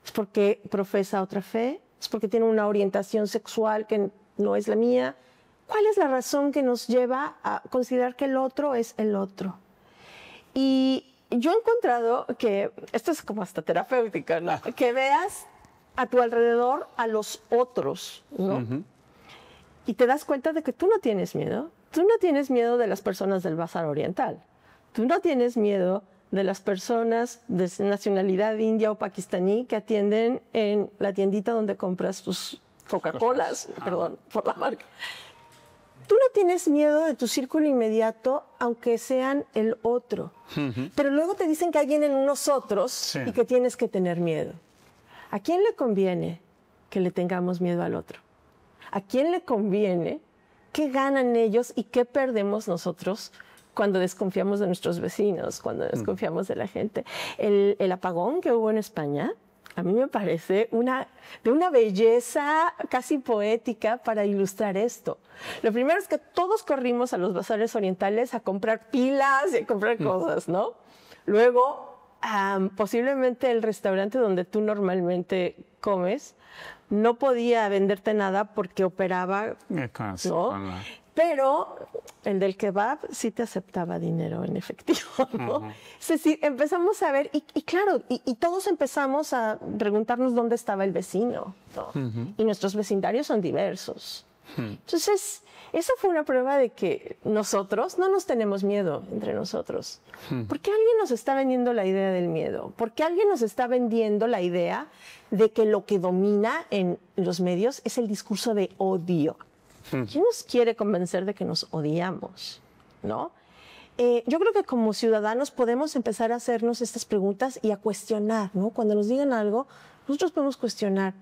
¿Es porque profesa otra fe? ¿Es porque tiene una orientación sexual que no es la mía? ¿Cuál es la razón que nos lleva a considerar que el otro es el otro? Y yo he encontrado que, esto es como hasta terapéutica, ¿no?, que veas a tu alrededor a los otros, ¿no? Y te das cuenta de que tú no tienes miedo. Tú no tienes miedo de las personas del Bazar Oriental. Tú no tienes miedo de las personas de nacionalidad india o pakistaní que atienden en la tiendita donde compras tus Coca-Colas, perdón por la marca. Tú no tienes miedo de tu círculo inmediato, aunque sean el otro. Pero luego te dicen que hay vienen unos otros y que tienes que tener miedo. ¿A quién le conviene que le tengamos miedo al otro? ¿A quién le conviene? ¿Qué ganan ellos y qué perdemos nosotros cuando desconfiamos de nuestros vecinos, cuando desconfiamos de la gente? El apagón que hubo en España, a mí me parece de una belleza casi poética para ilustrar esto. Lo primero es que todos corrimos a los bazares orientales a comprar pilas y a comprar cosas, ¿no? Luego, posiblemente el restaurante donde tú normalmente comes no podía venderte nada porque operaba, ¿no? Pero el del kebab sí te aceptaba dinero en efectivo, ¿no? Es decir, empezamos a ver, y claro, y todos empezamos a preguntarnos dónde estaba el vecino, ¿no? Y nuestros vecindarios son diversos. Entonces, esa fue una prueba de que nosotros no nos tenemos miedo entre nosotros. ¿Por qué alguien nos está vendiendo la idea del miedo? ¿Por qué alguien nos está vendiendo la idea de que lo que domina en los medios es el discurso de odio? ¿Quién nos quiere convencer de que nos odiamos, ¿no? Yo creo que como ciudadanos podemos empezar a hacernos estas preguntas y a cuestionar, ¿no? Cuando nos digan algo, nosotros podemos cuestionar.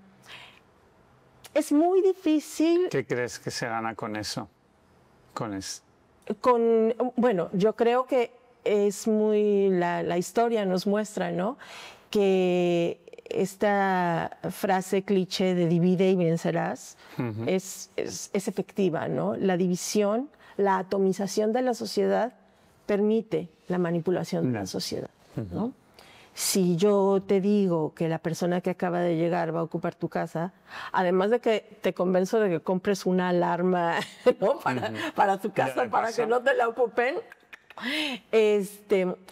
Es muy difícil... ¿Qué crees que se gana con eso? Bueno, yo creo que es muy... La historia nos muestra, ¿no?, que esta frase cliché de divide y vencerás es efectiva, ¿no? La división, la atomización de la sociedad permite la manipulación de la sociedad, ¿no? Si yo te digo que la persona que acaba de llegar va a ocupar tu casa, además de que te convenzo de que compres una alarma, ¿no? para tu casa, para que no te la ocupen,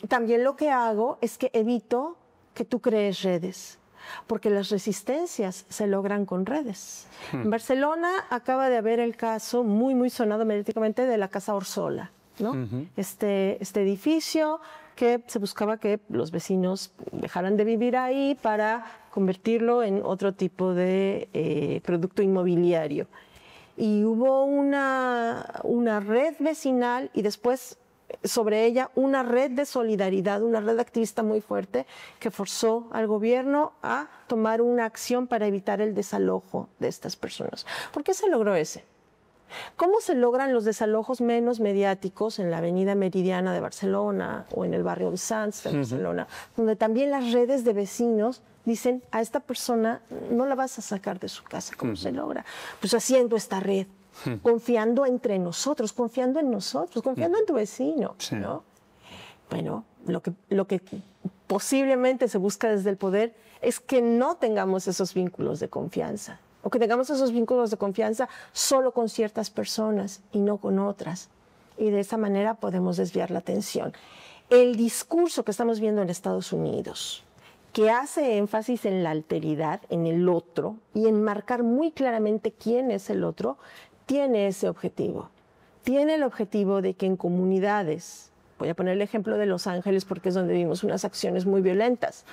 también lo que hago es que evito que tú crees redes, porque las resistencias se logran con redes. En Barcelona acaba de haber el caso muy, muy sonado mediáticamente de la Casa Orsola, ¿no? Este edificio que se buscaba que los vecinos dejaran de vivir ahí para convertirlo en otro tipo de producto inmobiliario. Y hubo una red vecinal y después sobre ella una red de solidaridad, una red activista muy fuerte que forzó al gobierno a tomar una acción para evitar el desalojo de estas personas. ¿Por qué se logró ese? ¿Cómo se logran los desalojos menos mediáticos en la avenida Meridiana de Barcelona o en el barrio de Sants de Barcelona, donde también las redes de vecinos dicen a esta persona no la vas a sacar de su casa? ¿Cómo se logra? Pues haciendo esta red, confiando entre nosotros, confiando en nosotros, confiando en tu vecino, ¿no? Bueno, lo que posiblemente se busca desde el poder es que no tengamos esos vínculos de confianza, o que tengamos esos vínculos de confianza solo con ciertas personas y no con otras. Y de esa manera podemos desviar la atención. El discurso que estamos viendo en Estados Unidos, que hace énfasis en la alteridad, en el otro, y en marcar muy claramente quién es el otro, tiene ese objetivo. Tiene el objetivo de que en comunidades, voy a poner el ejemplo de Los Ángeles porque es donde vimos unas acciones muy violentas,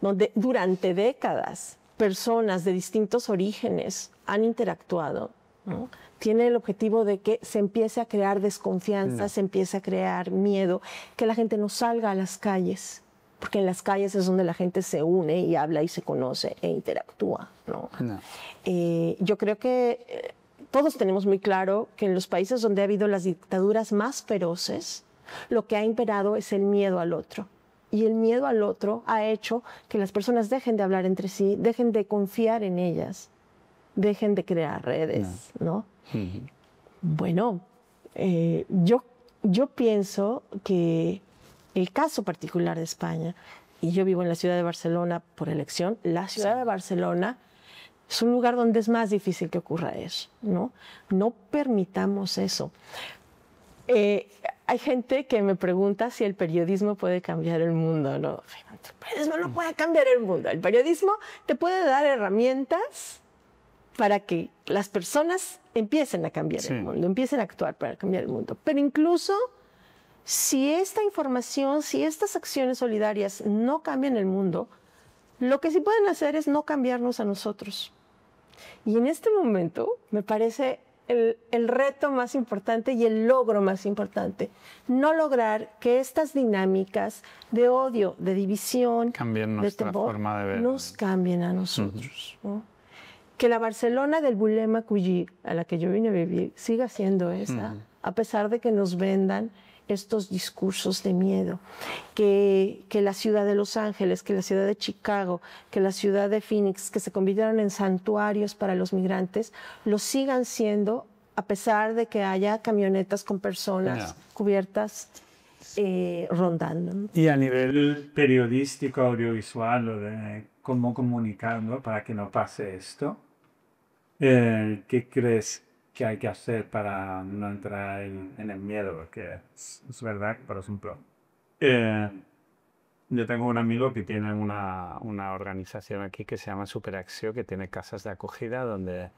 donde durante décadas personas de distintos orígenes han interactuado, ¿no? Tiene el objetivo de que se empiece a crear desconfianza, se empiece a crear miedo, que la gente no salga a las calles, porque en las calles es donde la gente se une y habla y se conoce e interactúa, ¿no? Yo creo que todos tenemos muy claro que en los países donde ha habido las dictaduras más feroces, lo que ha imperado es el miedo al otro. Y el miedo al otro ha hecho que las personas dejen de hablar entre sí, dejen de confiar en ellas, dejen de crear redes, ¿no? Bueno, yo pienso que el caso particular de España, y yo vivo en la ciudad de Barcelona por elección, la ciudad de Barcelona es un lugar donde es más difícil que ocurra eso, ¿no? No permitamos eso. Hay gente que me pregunta si el periodismo puede cambiar el mundo, ¿no? El periodismo no puede cambiar el mundo. El periodismo te puede dar herramientas para que las personas empiecen a cambiar el mundo, empiecen a actuar para cambiar el mundo. Pero incluso si esta información, si estas acciones solidarias no cambian el mundo, lo que sí pueden hacer es no cambiarnos a nosotros. Y en este momento me parece el reto más importante y el logro más importante, no lograr que estas dinámicas de odio, de división, cambien nuestra forma de ver, nos cambien a nosotros, ¿no? Que la Barcelona del Bulema Cuyí, a la que yo vine a vivir, siga siendo esa, a pesar de que nos vendan estos discursos de miedo, que la ciudad de Los Ángeles, que la ciudad de Chicago, que la ciudad de Phoenix, que se convirtieron en santuarios para los migrantes, lo sigan siendo a pesar de que haya camionetas con personas cubiertas rondando. Y a nivel periodístico, audiovisual, o de cómo comunicar, ¿no? Para que no pase esto, ¿qué crees que hay que hacer para no entrar en el miedo? Porque es verdad, por ejemplo, yo tengo un amigo que tiene una organización aquí que se llama Superacció, que tiene casas de acogida donde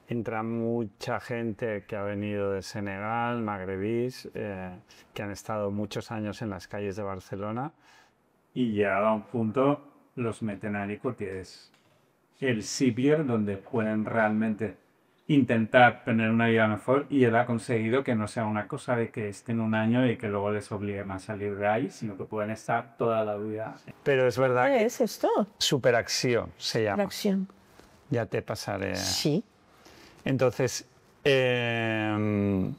entra mucha gente que ha venido de Senegal, magrebís, que han estado muchos años en las calles de Barcelona. Y llegado a un punto los meten ahí porque es el sitio donde pueden realmente intentar tener una vida mejor, y él ha conseguido que no sea una cosa de que estén un año y que luego les obligue más a salir de ahí, sino que pueden estar toda la vida. Pero es verdad ¿Qué que es esto? Superacció se llama. Superacción. Ya te pasaré. Sí. Entonces, él,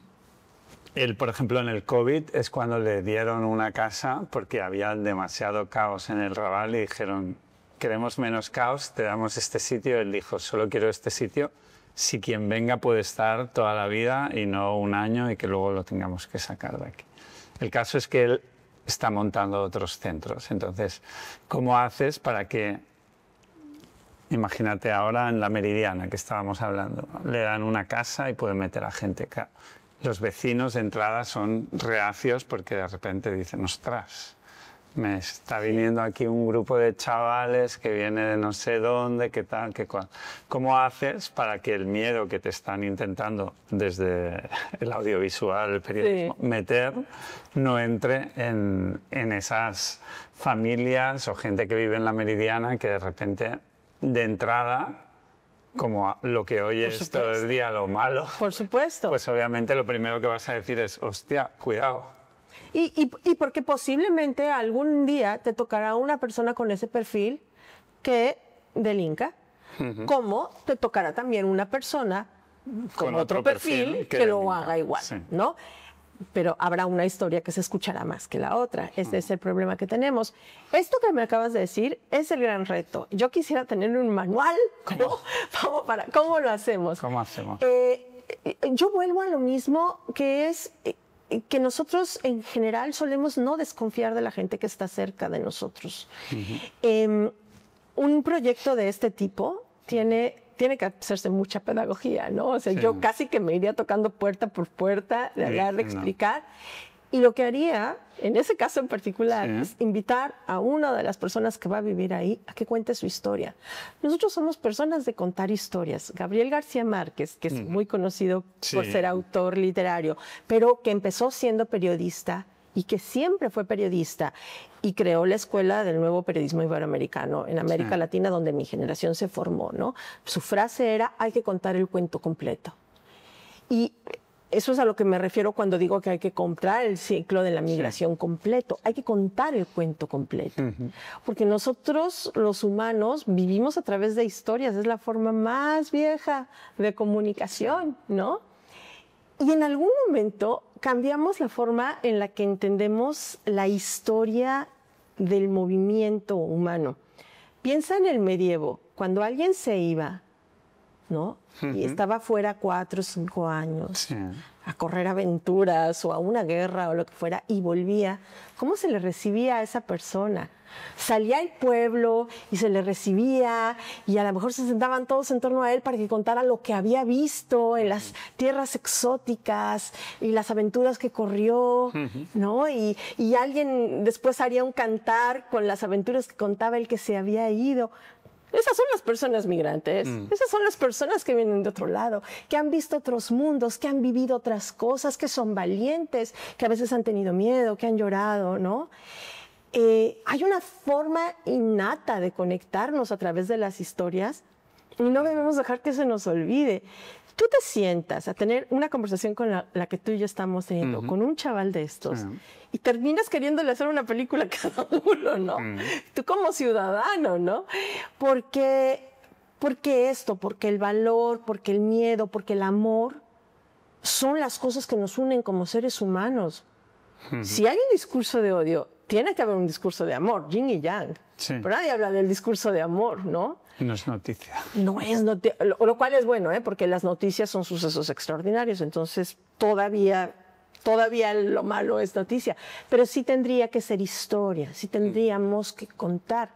por ejemplo, en el COVID es cuando le dieron una casa porque había demasiado caos en el Raval y dijeron queremos menos caos, te damos este sitio. Él dijo, solo quiero este sitio si quien venga puede estar toda la vida y no un año y que luego lo tengamos que sacar de aquí. El caso es que él está montando otros centros. Entonces, ¿cómo haces para que, imagínate ahora en la Meridiana que estábamos hablando, le dan una casa y pueden meter a gente? Los vecinos de entrada son reacios porque de repente dicen, ostras, me está viniendo aquí un grupo de chavales que viene de no sé dónde, qué tal, qué cual. ¿Cómo haces para que el miedo que te están intentando desde el audiovisual, el periodismo, meter, no entre en esas familias o gente que vive en la Meridiana que de repente, de entrada, como lo que oyes todo el día, lo malo, por supuesto, pues obviamente lo primero que vas a decir es, hostia, cuidado. Y porque posiblemente algún día te tocará una persona con ese perfil que delinca, como te tocará también una persona con otro perfil que lo haga igual, sí. ¿No? Pero habrá una historia que se escuchará más que la otra. Ese es el problema que tenemos. Esto que me acabas de decir es el gran reto. Yo quisiera tener un manual. ¿Cómo lo hacemos? ¿Cómo hacemos? Yo vuelvo a lo mismo, que es que nosotros en general solemos no desconfiar de la gente que está cerca de nosotros. Un proyecto de este tipo tiene que hacerse mucha pedagogía, ¿no? O sea, yo casi que me iría tocando puerta por puerta, de hablar, de explicar. Y lo que haría, en ese caso en particular, es invitar a una de las personas que va a vivir ahí a que cuente su historia. Nosotros somos personas de contar historias. Gabriel García Márquez, que es muy conocido por ser autor literario, pero que empezó siendo periodista y que siempre fue periodista y creó la Escuela del Nuevo Periodismo Iberoamericano en América Latina, donde mi generación se formó, ¿no? Su frase era, hay que contar el cuento completo. Y eso es a lo que me refiero cuando digo que hay que contar el ciclo de la migración completo. Hay que contar el cuento completo. Porque nosotros, los humanos, vivimos a través de historias. Es la forma más vieja de comunicación, ¿no? Y en algún momento cambiamos la forma en la que entendemos la historia del movimiento humano. Piensa en el medievo. Cuando alguien se iba, ¿no? Y estaba fuera 4 o 5 años a correr aventuras o a una guerra o lo que fuera y volvía. ¿Cómo se le recibía a esa persona? Salía al pueblo y se le recibía y a lo mejor se sentaban todos en torno a él para que contara lo que había visto en las tierras exóticas y las aventuras que corrió, ¿no? Y alguien después haría un cantar con las aventuras que contaba el que se había ido. Esas son las personas migrantes, esas son las personas que vienen de otro lado, que han visto otros mundos, que han vivido otras cosas, que son valientes, que a veces han tenido miedo, que han llorado, ¿no? Hay una forma innata de conectarnos a través de las historias y no debemos dejar que se nos olvide. Tú te sientas a tener una conversación con la que tú y yo estamos teniendo, con un chaval de estos, y terminas queriéndole hacer una película a cada uno, ¿no? Tú como ciudadano, ¿no? Porque el valor, porque el miedo, porque el amor son las cosas que nos unen como seres humanos. Si hay un discurso de odio, tiene que haber un discurso de amor, yin y yang. Pero nadie habla del discurso de amor, ¿no? No es noticia. No es noticia, lo cual es bueno, porque las noticias son sucesos extraordinarios, entonces todavía lo malo es noticia. Pero sí tendría que ser historia, sí tendríamos que contar.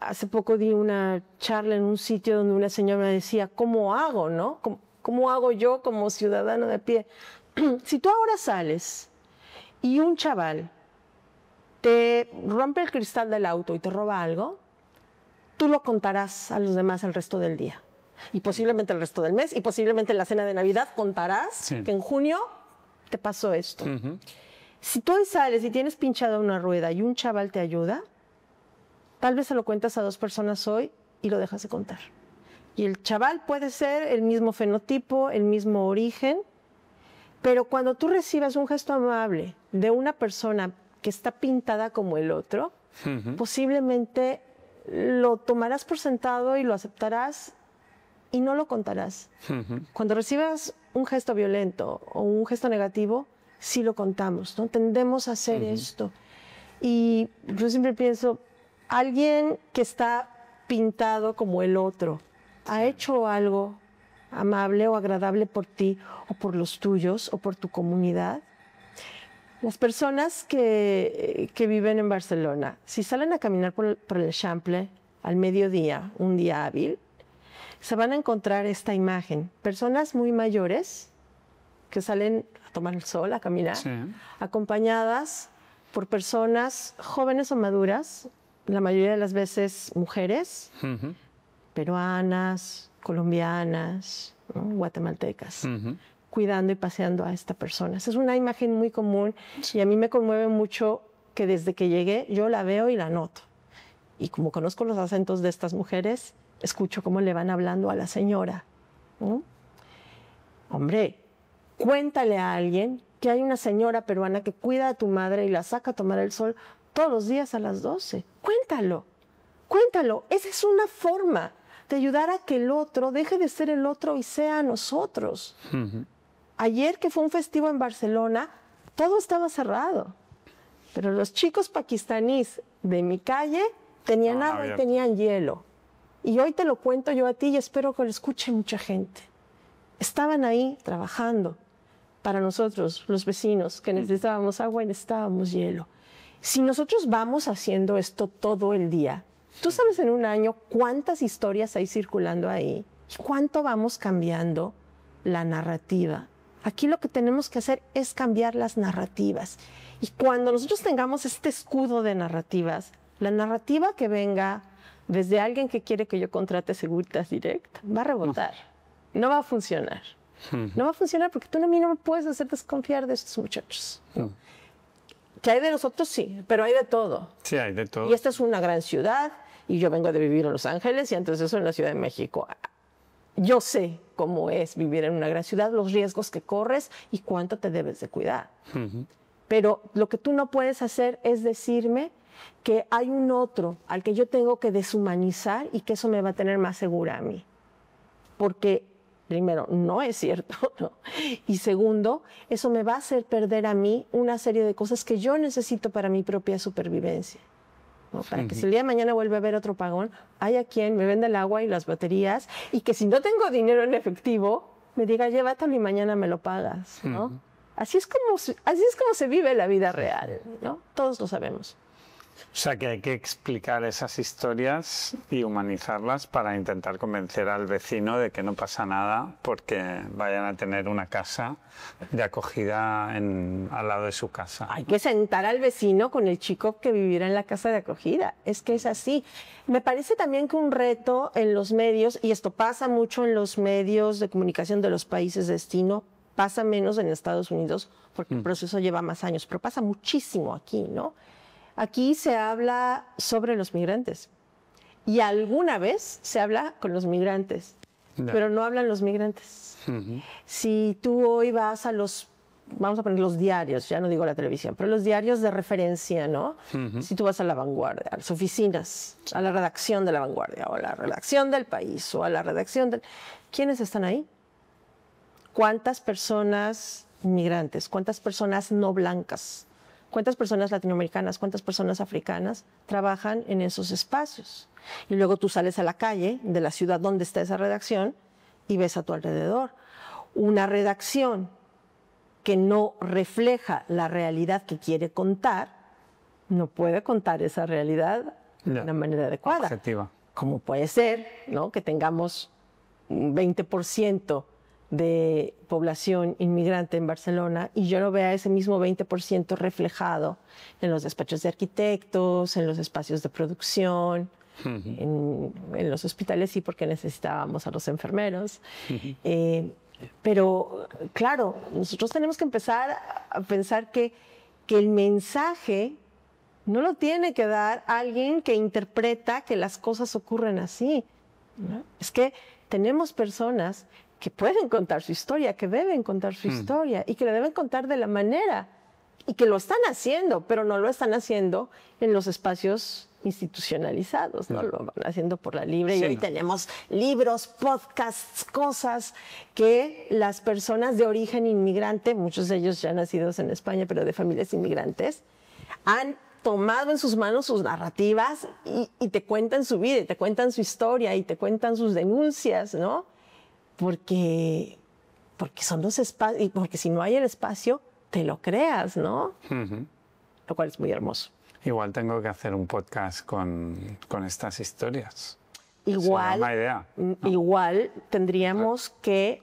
Hace poco di una charla en un sitio donde una señora me decía, ¿cómo hago, no? ¿Cómo hago yo como ciudadano de a pie? Si tú ahora sales y un chaval te rompe el cristal del auto y te roba algo, tú lo contarás a los demás el resto del día. Y posiblemente el resto del mes, y posiblemente en la cena de Navidad contarás que en junio te pasó esto. Si tú hoy sales y tienes pinchada una rueda y un chaval te ayuda, tal vez se lo cuentas a 2 personas hoy y lo dejas de contar. Y el chaval puede ser el mismo fenotipo, el mismo origen, pero cuando tú recibas un gesto amable de una persona que está pintada como el otro, posiblemente lo tomarás por sentado y lo aceptarás y no lo contarás. Cuando recibas un gesto violento o un gesto negativo, sí lo contamos, ¿no? Tendemos a hacer esto. Y yo siempre pienso, alguien que está pintado como el otro, ¿ha hecho algo amable o agradable por ti o por los tuyos o por tu comunidad? Las personas que viven en Barcelona, si salen a caminar por el Eixample al mediodía, un día hábil, se van a encontrar esta imagen. Personas muy mayores que salen a tomar el sol, a caminar, sí, acompañadas por personas jóvenes o maduras, la mayoría de las veces mujeres, peruanas, colombianas, ¿no? Guatemaltecas, cuidando y paseando a esta persona. Esa es una imagen muy común y a mí me conmueve mucho que desde que llegué yo la veo y la noto. Y como conozco los acentos de estas mujeres, escucho cómo le van hablando a la señora, ¿no? Hombre, cuéntale a alguien que hay una señora peruana que cuida a tu madre y la saca a tomar el sol todos los días a las 12. Cuéntalo, cuéntalo. Esa es una forma de ayudar a que el otro deje de ser el otro y sea nosotros. Ayer, que fue un festivo en Barcelona, todo estaba cerrado. Pero los chicos pakistaníes de mi calle tenían agua y tenían hielo. Y hoy te lo cuento yo a ti y espero que lo escuche mucha gente. Estaban ahí trabajando para nosotros, los vecinos, que necesitábamos agua y necesitábamos hielo. Si nosotros vamos haciendo esto todo el día, tú sabes en un año cuántas historias hay circulando ahí y cuánto vamos cambiando la narrativa. Aquí lo que tenemos que hacer es cambiar las narrativas. Y cuando nosotros tengamos este escudo de narrativas, la narrativa que venga desde alguien que quiere que yo contrate Securitas Direct va a rebotar. No va a funcionar. No va a funcionar porque tú a mí no me puedes hacer desconfiar de estos muchachos. ¿Qué hay de nosotros? Sí, pero hay de todo. Sí, hay de todo. Y esta es una gran ciudad y yo vengo de vivir en Los Ángeles y antes de eso en la Ciudad de México. Yo sé cómo es vivir en una gran ciudad, los riesgos que corres y cuánto te debes de cuidar. Pero lo que tú no puedes hacer es decirme que hay un otro al que yo tengo que deshumanizar y que eso me va a tener más segura a mí. Porque, primero, no es cierto, ¿no? Y segundo, eso me va a hacer perder a mí una serie de cosas que yo necesito para mi propia supervivencia, ¿no? Para que si el día de mañana vuelve a haber otro apagón, haya quien me venda el agua y las baterías y que si no tengo dinero en efectivo, me diga, llévatelo y mañana me lo pagas, ¿no? Así es como se vive la vida real, ¿no? Todos lo sabemos. O sea que hay que explicar esas historias y humanizarlas para intentar convencer al vecino de que no pasa nada porque vayan a tener una casa de acogida al lado de su casa. Hay que sentar al vecino con el chico que vivirá en la casa de acogida. Es que es así. Me parece también que un reto en los medios, y esto pasa mucho en los medios de comunicación de los países de destino, pasa menos en Estados Unidos porque el proceso lleva más años, pero pasa muchísimo aquí, ¿no? Aquí se habla sobre los migrantes y alguna vez se habla con los migrantes, pero no hablan los migrantes. Si tú hoy vas a vamos a poner los diarios, ya no digo la televisión, pero los diarios de referencia, ¿no? Si tú vas a La Vanguardia, a las oficinas, a la redacción de La Vanguardia, o a la redacción del País, o a la redacción del... ¿Quiénes están ahí? ¿Cuántas personas migrantes? ¿Cuántas personas no blancas? ¿Cuántas personas latinoamericanas, cuántas personas africanas trabajan en esos espacios? Y luego tú sales a la calle de la ciudad donde está esa redacción y ves a tu alrededor. Una redacción que no refleja la realidad que quiere contar, no puede contar esa realidad de una manera adecuada. Objetiva. Como puede ser, ¿no?, que tengamos un 20% de población inmigrante en Barcelona y yo no vea ese mismo 20% reflejado en los despachos de arquitectos, en los espacios de producción, en los hospitales sí, porque necesitábamos a los enfermeros. Pero claro, nosotros tenemos que empezar a pensar que el mensaje no lo tiene que dar alguien que interpreta que las cosas ocurren así, ¿no? Es que tenemos personas que pueden contar su historia, que deben contar su historia y que la deben contar de la manera y que lo están haciendo, pero no lo están haciendo en los espacios institucionalizados, ¿no? Lo van haciendo por la libre. Sí, y hoy tenemos libros, podcasts, cosas que las personas de origen inmigrante, muchos de ellos ya nacidos en España, pero de familias inmigrantes, han tomado en sus manos sus narrativas y te cuentan su vida, y te cuentan su historia, y te cuentan sus denuncias, ¿no? Porque son los espacios, y porque si no hay el espacio, te lo creas, ¿no? Lo cual es muy hermoso. Igual tengo que hacer un podcast con estas historias. Igual, sería una idea, ¿no? Igual tendríamos que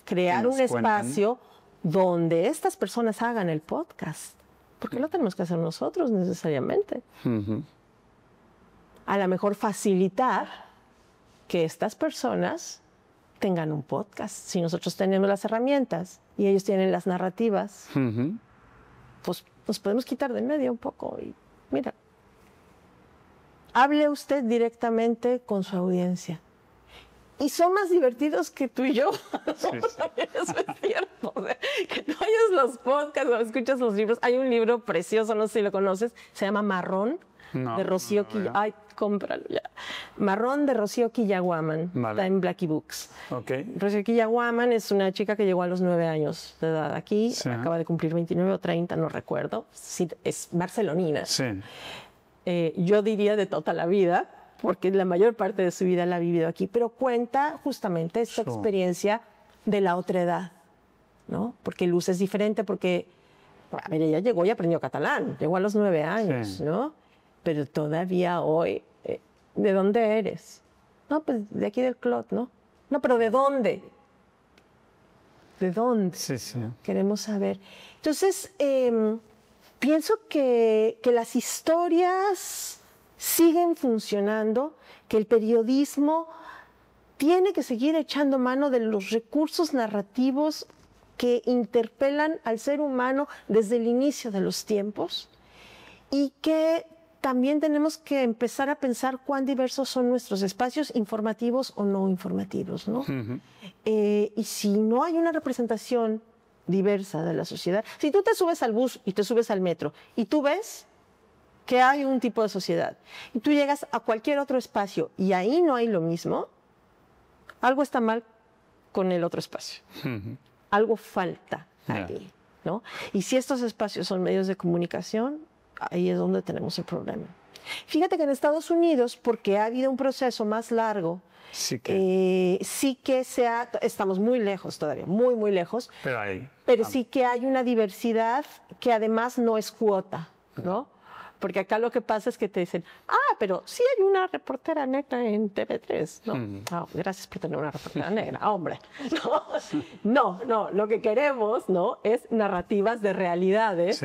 crear un espacio donde estas personas hagan el podcast. Porque lo tenemos que hacer nosotros necesariamente. A lo mejor facilitar que estas personas tengan un podcast. Si nosotros tenemos las herramientas y ellos tienen las narrativas, pues nos podemos quitar de medio un poco. Y mira, hable usted directamente con su audiencia. Y son más divertidos que tú y yo. Sí. Eso es cierto. O sea, que tú oyes los podcasts o escuchas los libros. Hay un libro precioso, no sé si lo conoces, se llama Marrón, de Rocío Quillaguaman. Ay, cómpralo ya. Marrón de Rocío Quillaguaman. Vale. Está en Blackie Books. Okay. Rocío Quillaguaman es una chica que llegó a los 9 años de edad aquí. Sí. Acaba de cumplir 29 o 30, no recuerdo. Sí, es barcelonina. Sí. Yo diría de toda la vida, porque la mayor parte de su vida la ha vivido aquí, pero cuenta justamente esta experiencia de la otra edad, ¿no? Porque Luz es diferente, porque, a ver, ella llegó y aprendió catalán, llegó a los 9 años, sí. ¿no? Pero todavía hoy, ¿de dónde eres? No, pues de aquí del Clot, ¿no? No, pero ¿de dónde? ¿De dónde? Sí, sí. Queremos saber. Entonces, pienso que las historias siguen funcionando, que el periodismo tiene que seguir echando mano de los recursos narrativos que interpelan al ser humano desde el inicio de los tiempos, y que también tenemos que empezar a pensar cuán diversos son nuestros espacios, informativos o no informativos, ¿no? Y si no hay una representación diversa de la sociedad, si tú te subes al bus y te subes al metro y tú ves que hay un tipo de sociedad, y tú llegas a cualquier otro espacio y ahí no hay lo mismo, algo está mal con el otro espacio. Algo falta ahí, ¿no? Y si estos espacios son medios de comunicación, ahí es donde tenemos el problema. Fíjate que en Estados Unidos, porque ha habido un proceso más largo, sí que estamos muy lejos todavía, muy, muy lejos, pero sí que hay una diversidad que además no es cuota, ¿no? Porque acá lo que pasa es que te dicen, pero sí hay una reportera negra en TV3, ¿no? Gracias por tener una reportera negra, hombre. No, lo que queremos, ¿no? Es narrativas de realidades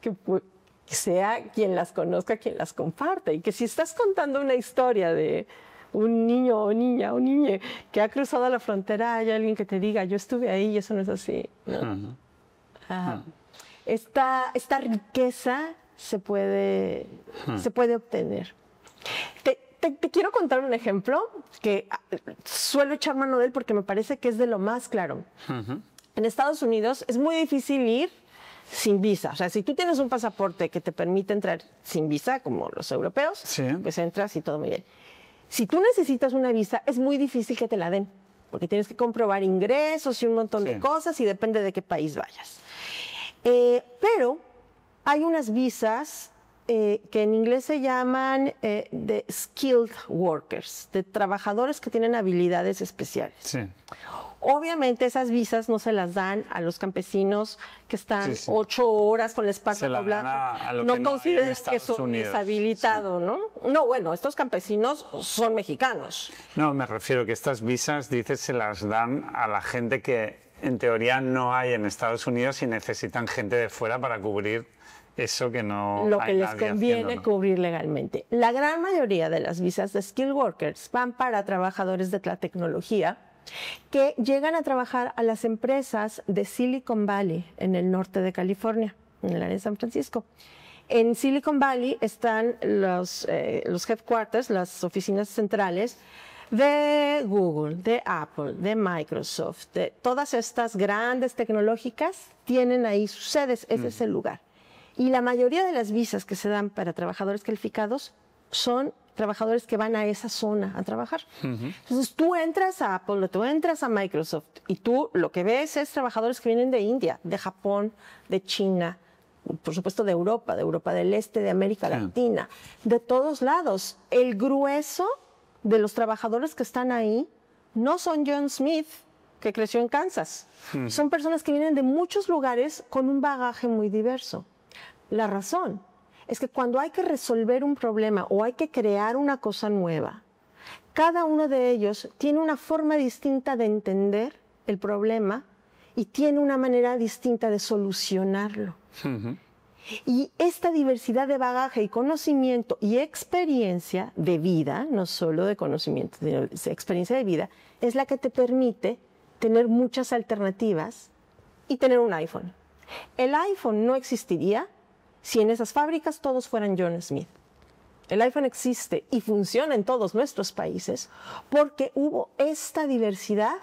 que sea quien las conozca, quien las comparte. Y que si estás contando una historia de un niño o niña o niñe que ha cruzado la frontera, hay alguien que te diga, yo estuve ahí y eso no es así, ¿no? Esta riqueza se puede obtener. Te quiero contar un ejemplo que suelo echar mano de él porque me parece que es de lo más claro. En Estados Unidos es muy difícil ir sin visa. O sea, si tú tienes un pasaporte que te permite entrar sin visa, como los europeos, pues entras y todo muy bien. Si tú necesitas una visa, es muy difícil que te la den, porque tienes que comprobar ingresos y un montón de cosas, y depende de qué país vayas. Pero hay unas visas que en inglés se llaman de skilled workers, de trabajadores que tienen habilidades especiales. Obviamente esas visas no se las dan a los campesinos que están 8 horas con la espalda doblada. No consideres que eso es habilitado, ¿no? No, bueno, estos campesinos son mexicanos. No, me refiero que estas visas, dices, se las dan a la gente que en teoría no hay en Estados Unidos y necesitan gente de fuera para cubrir eso que no lo que les conviene cubrir legalmente. La gran mayoría de las visas de skilled workers van para trabajadores de la tecnología que llegan a trabajar a las empresas de Silicon Valley en el norte de California, en el área de San Francisco. En Silicon Valley están los headquarters, las oficinas centrales de Google, de Apple, de Microsoft, de todas estas grandes tecnológicas tienen ahí sus sedes, ese es el lugar. Y la mayoría de las visas que se dan para trabajadores calificados son trabajadores que van a esa zona a trabajar. Entonces tú entras a Apple, tú entras a Microsoft y tú lo que ves es trabajadores que vienen de India, de Japón, de China, por supuesto de Europa del Este, de América Latina, de todos lados. El grueso de los trabajadores que están ahí no son John Smith, que creció en Kansas. Son personas que vienen de muchos lugares con un bagaje muy diverso. La razón es que cuando hay que resolver un problema o hay que crear una cosa nueva, cada uno de ellos tiene una forma distinta de entender el problema y tiene una manera distinta de solucionarlo. Y esta diversidad de bagaje y conocimiento y experiencia de vida, no solo de conocimiento, sino de experiencia de vida, es la que te permite tener muchas alternativas y tener un iPhone. El iPhone no existiría si en esas fábricas todos fueran John Smith. El iPhone existe y funciona en todos nuestros países porque hubo esta diversidad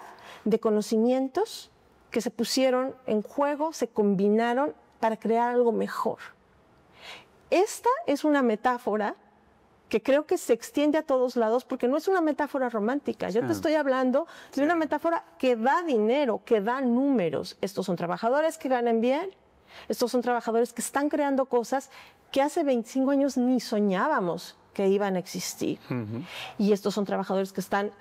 de conocimientos que se pusieron en juego, se combinaron para crear algo mejor. Esta es una metáfora que creo que se extiende a todos lados porque no es una metáfora romántica. Yo te estoy hablando de una metáfora que da dinero, que da números. Estos son trabajadores que ganan bien, estos son trabajadores que están creando cosas que hace 25 años ni soñábamos que iban a existir. Y estos son trabajadores que están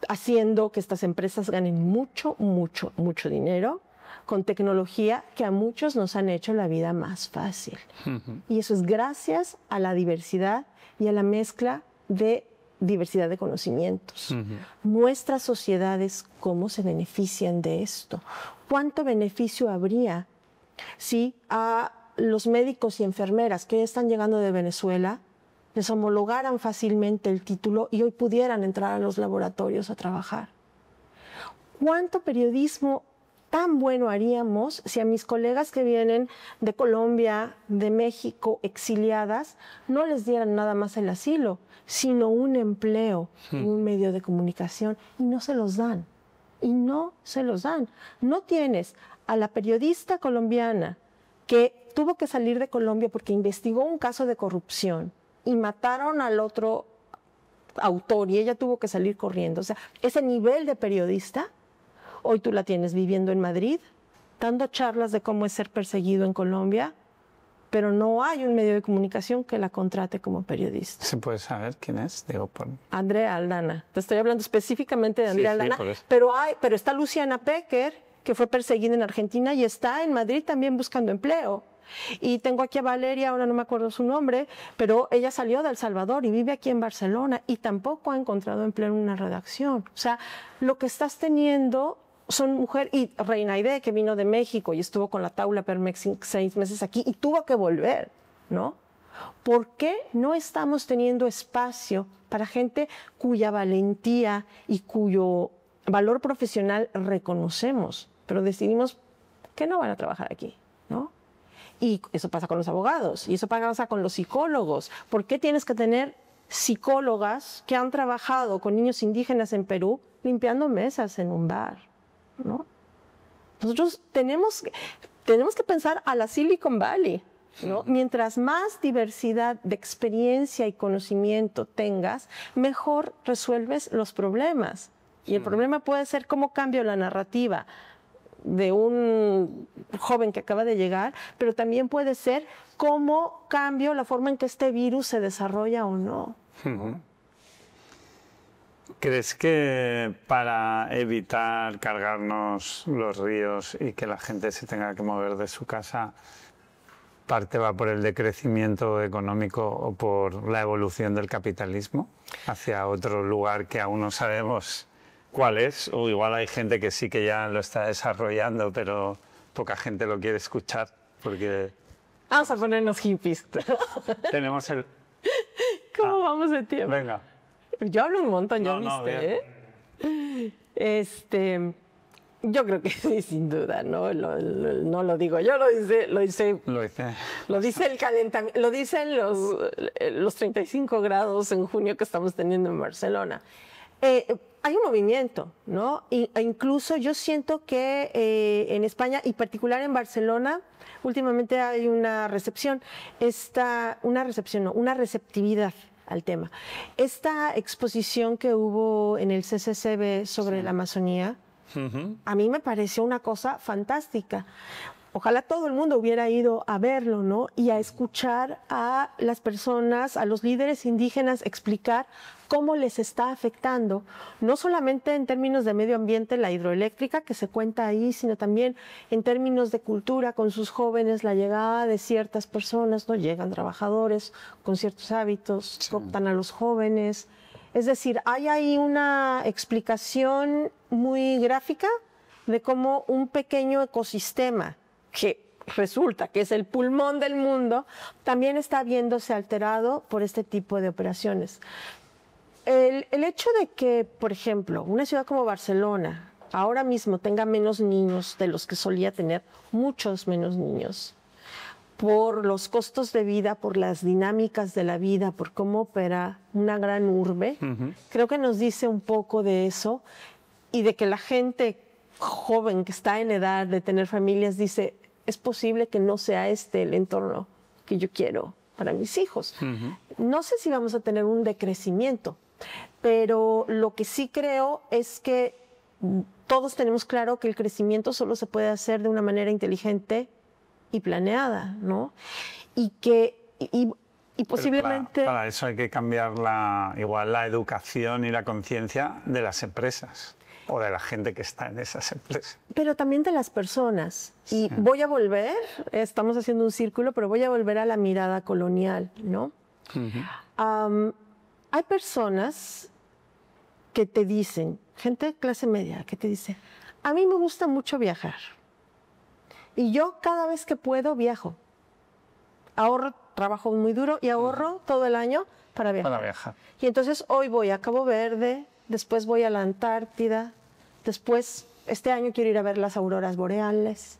haciendo que estas empresas ganen mucho, mucho, mucho dinero con tecnología que a muchos nos han hecho la vida más fácil. Y eso es gracias a la diversidad y a la mezcla de diversidad de conocimientos. Nuestras sociedades, ¿cómo se benefician de esto? ¿Cuánto beneficio habría si a los médicos y enfermeras que están llegando de Venezuela les homologaran fácilmente el título y hoy pudieran entrar a los laboratorios a trabajar? ¿Cuánto periodismo tan bueno haríamos si a mis colegas que vienen de Colombia, de México, exiliadas, no les dieran nada más el asilo, sino un empleo en un medio de comunicación? Y no se los dan. Y no se los dan. No tienes a la periodista colombiana que tuvo que salir de Colombia porque investigó un caso de corrupción y mataron al otro autor y ella tuvo que salir corriendo. O sea, ese nivel de periodista, hoy tú la tienes viviendo en Madrid, dando charlas de cómo es ser perseguido en Colombia, pero no hay un medio de comunicación que la contrate como periodista. ¿Se puede saber quién es? Digo, por... Andrea Aldana. Te estoy hablando específicamente de Andrea Aldana. Por eso. Pero está Luciana Pecker, que fue perseguida en Argentina y está en Madrid también buscando empleo. Y tengo aquí a Valeria, ahora no me acuerdo su nombre, pero ella salió de El Salvador y vive aquí en Barcelona y tampoco ha encontrado empleo en una redacción. O sea, lo que estás teniendo son mujeres, y Reinaide, que vino de México y estuvo con la Taula Permex 6 meses aquí y tuvo que volver, ¿no? ¿Por qué no estamos teniendo espacio para gente cuya valentía y cuyo valor profesional reconocemos, pero decidimos que no van a trabajar aquí, ¿no? Y eso pasa con los abogados, y eso pasa con los psicólogos. ¿Por qué tienes que tener psicólogas que han trabajado con niños indígenas en Perú limpiando mesas en un bar, ¿no? Nosotros tenemos que pensar a la Silicon Valley, ¿no? Mientras más diversidad de experiencia y conocimiento tengas, mejor resuelves los problemas. Y el problema puede ser cómo cambio la narrativa de un joven que acaba de llegar, pero también puede ser cómo cambio la forma en que este virus se desarrolla o no. ¿Crees que para evitar cargarnos los ríos y que la gente se tenga que mover de su casa, parte va por el decrecimiento económico o por la evolución del capitalismo hacia otro lugar que aún no sabemos cuál es? O igual hay gente que sí que ya lo está desarrollando, pero poca gente lo quiere escuchar porque... Vamos a ponernos hippies. Tenemos el... ¿Cómo vamos de tiempo? Venga. Yo hablo un montón, ya viste, ¿eh? Yo creo que sí, sin duda, ¿no? No lo digo yo, lo dice el calentamiento, lo dicen los 35 grados en junio que estamos teniendo en Barcelona. Hay un movimiento, ¿no? E incluso yo siento que en España, y particular en Barcelona, últimamente hay una receptividad al tema. Esta exposición que hubo en el CCCB sobre la Amazonía, a mí me pareció una cosa fantástica. Ojalá todo el mundo hubiera ido a verlo, ¿no? Y a escuchar a las personas, a los líderes indígenas, explicar cómo les está afectando, no solamente en términos de medio ambiente, la hidroeléctrica que se cuenta ahí, sino también en términos de cultura con sus jóvenes, la llegada de ciertas personas, ¿no? Llegan trabajadores con ciertos hábitos, sí, cooptan a los jóvenes. Es decir, hay ahí una explicación muy gráfica de cómo un pequeño ecosistema que resulta que es el pulmón del mundo, también está viéndose alterado por este tipo de operaciones. El hecho de que, por ejemplo, una ciudad como Barcelona ahora mismo tenga menos niños de los que solía tener, muchos menos niños, por los costos de vida, por las dinámicas de la vida, por cómo opera una gran urbe, creo que nos dice un poco de eso y de que la gente joven que está en edad de tener familias dice, es posible que no sea este el entorno que yo quiero para mis hijos. No sé si vamos a tener un decrecimiento, pero lo que sí creo es que todos tenemos claro que el crecimiento solo se puede hacer de una manera inteligente y planeada, ¿no? Y posiblemente... Para eso hay que cambiar igual la educación y la conciencia de las empresas. O de la gente que está en esas empresas. Pero también de las personas. Y voy a volver, estamos haciendo un círculo, pero voy a volver a la mirada colonial, ¿no? Hay personas que te dicen, gente de clase media, que te dice, a mí me gusta mucho viajar. Y yo cada vez que puedo viajo. Ahorro, trabajo muy duro y ahorro todo el año para viajar. Para viajar. Y entonces hoy voy a Cabo Verde, después voy a la Antártida, después este año quiero ir a ver las auroras boreales.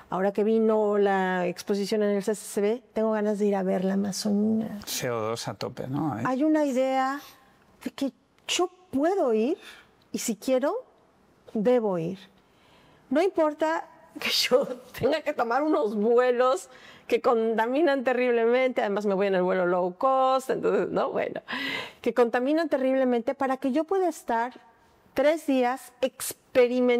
Ahora que vino la exposición en el CCCB, tengo ganas de ir a ver la Amazonía. CO2 a tope, ¿no? Hay una idea de que yo puedo ir y si quiero, debo ir. No importa que yo tenga que tomar unos vuelos que contaminan terriblemente, además me voy en el vuelo low cost, entonces, no, bueno, que contaminan terriblemente para que yo pueda estar 3 días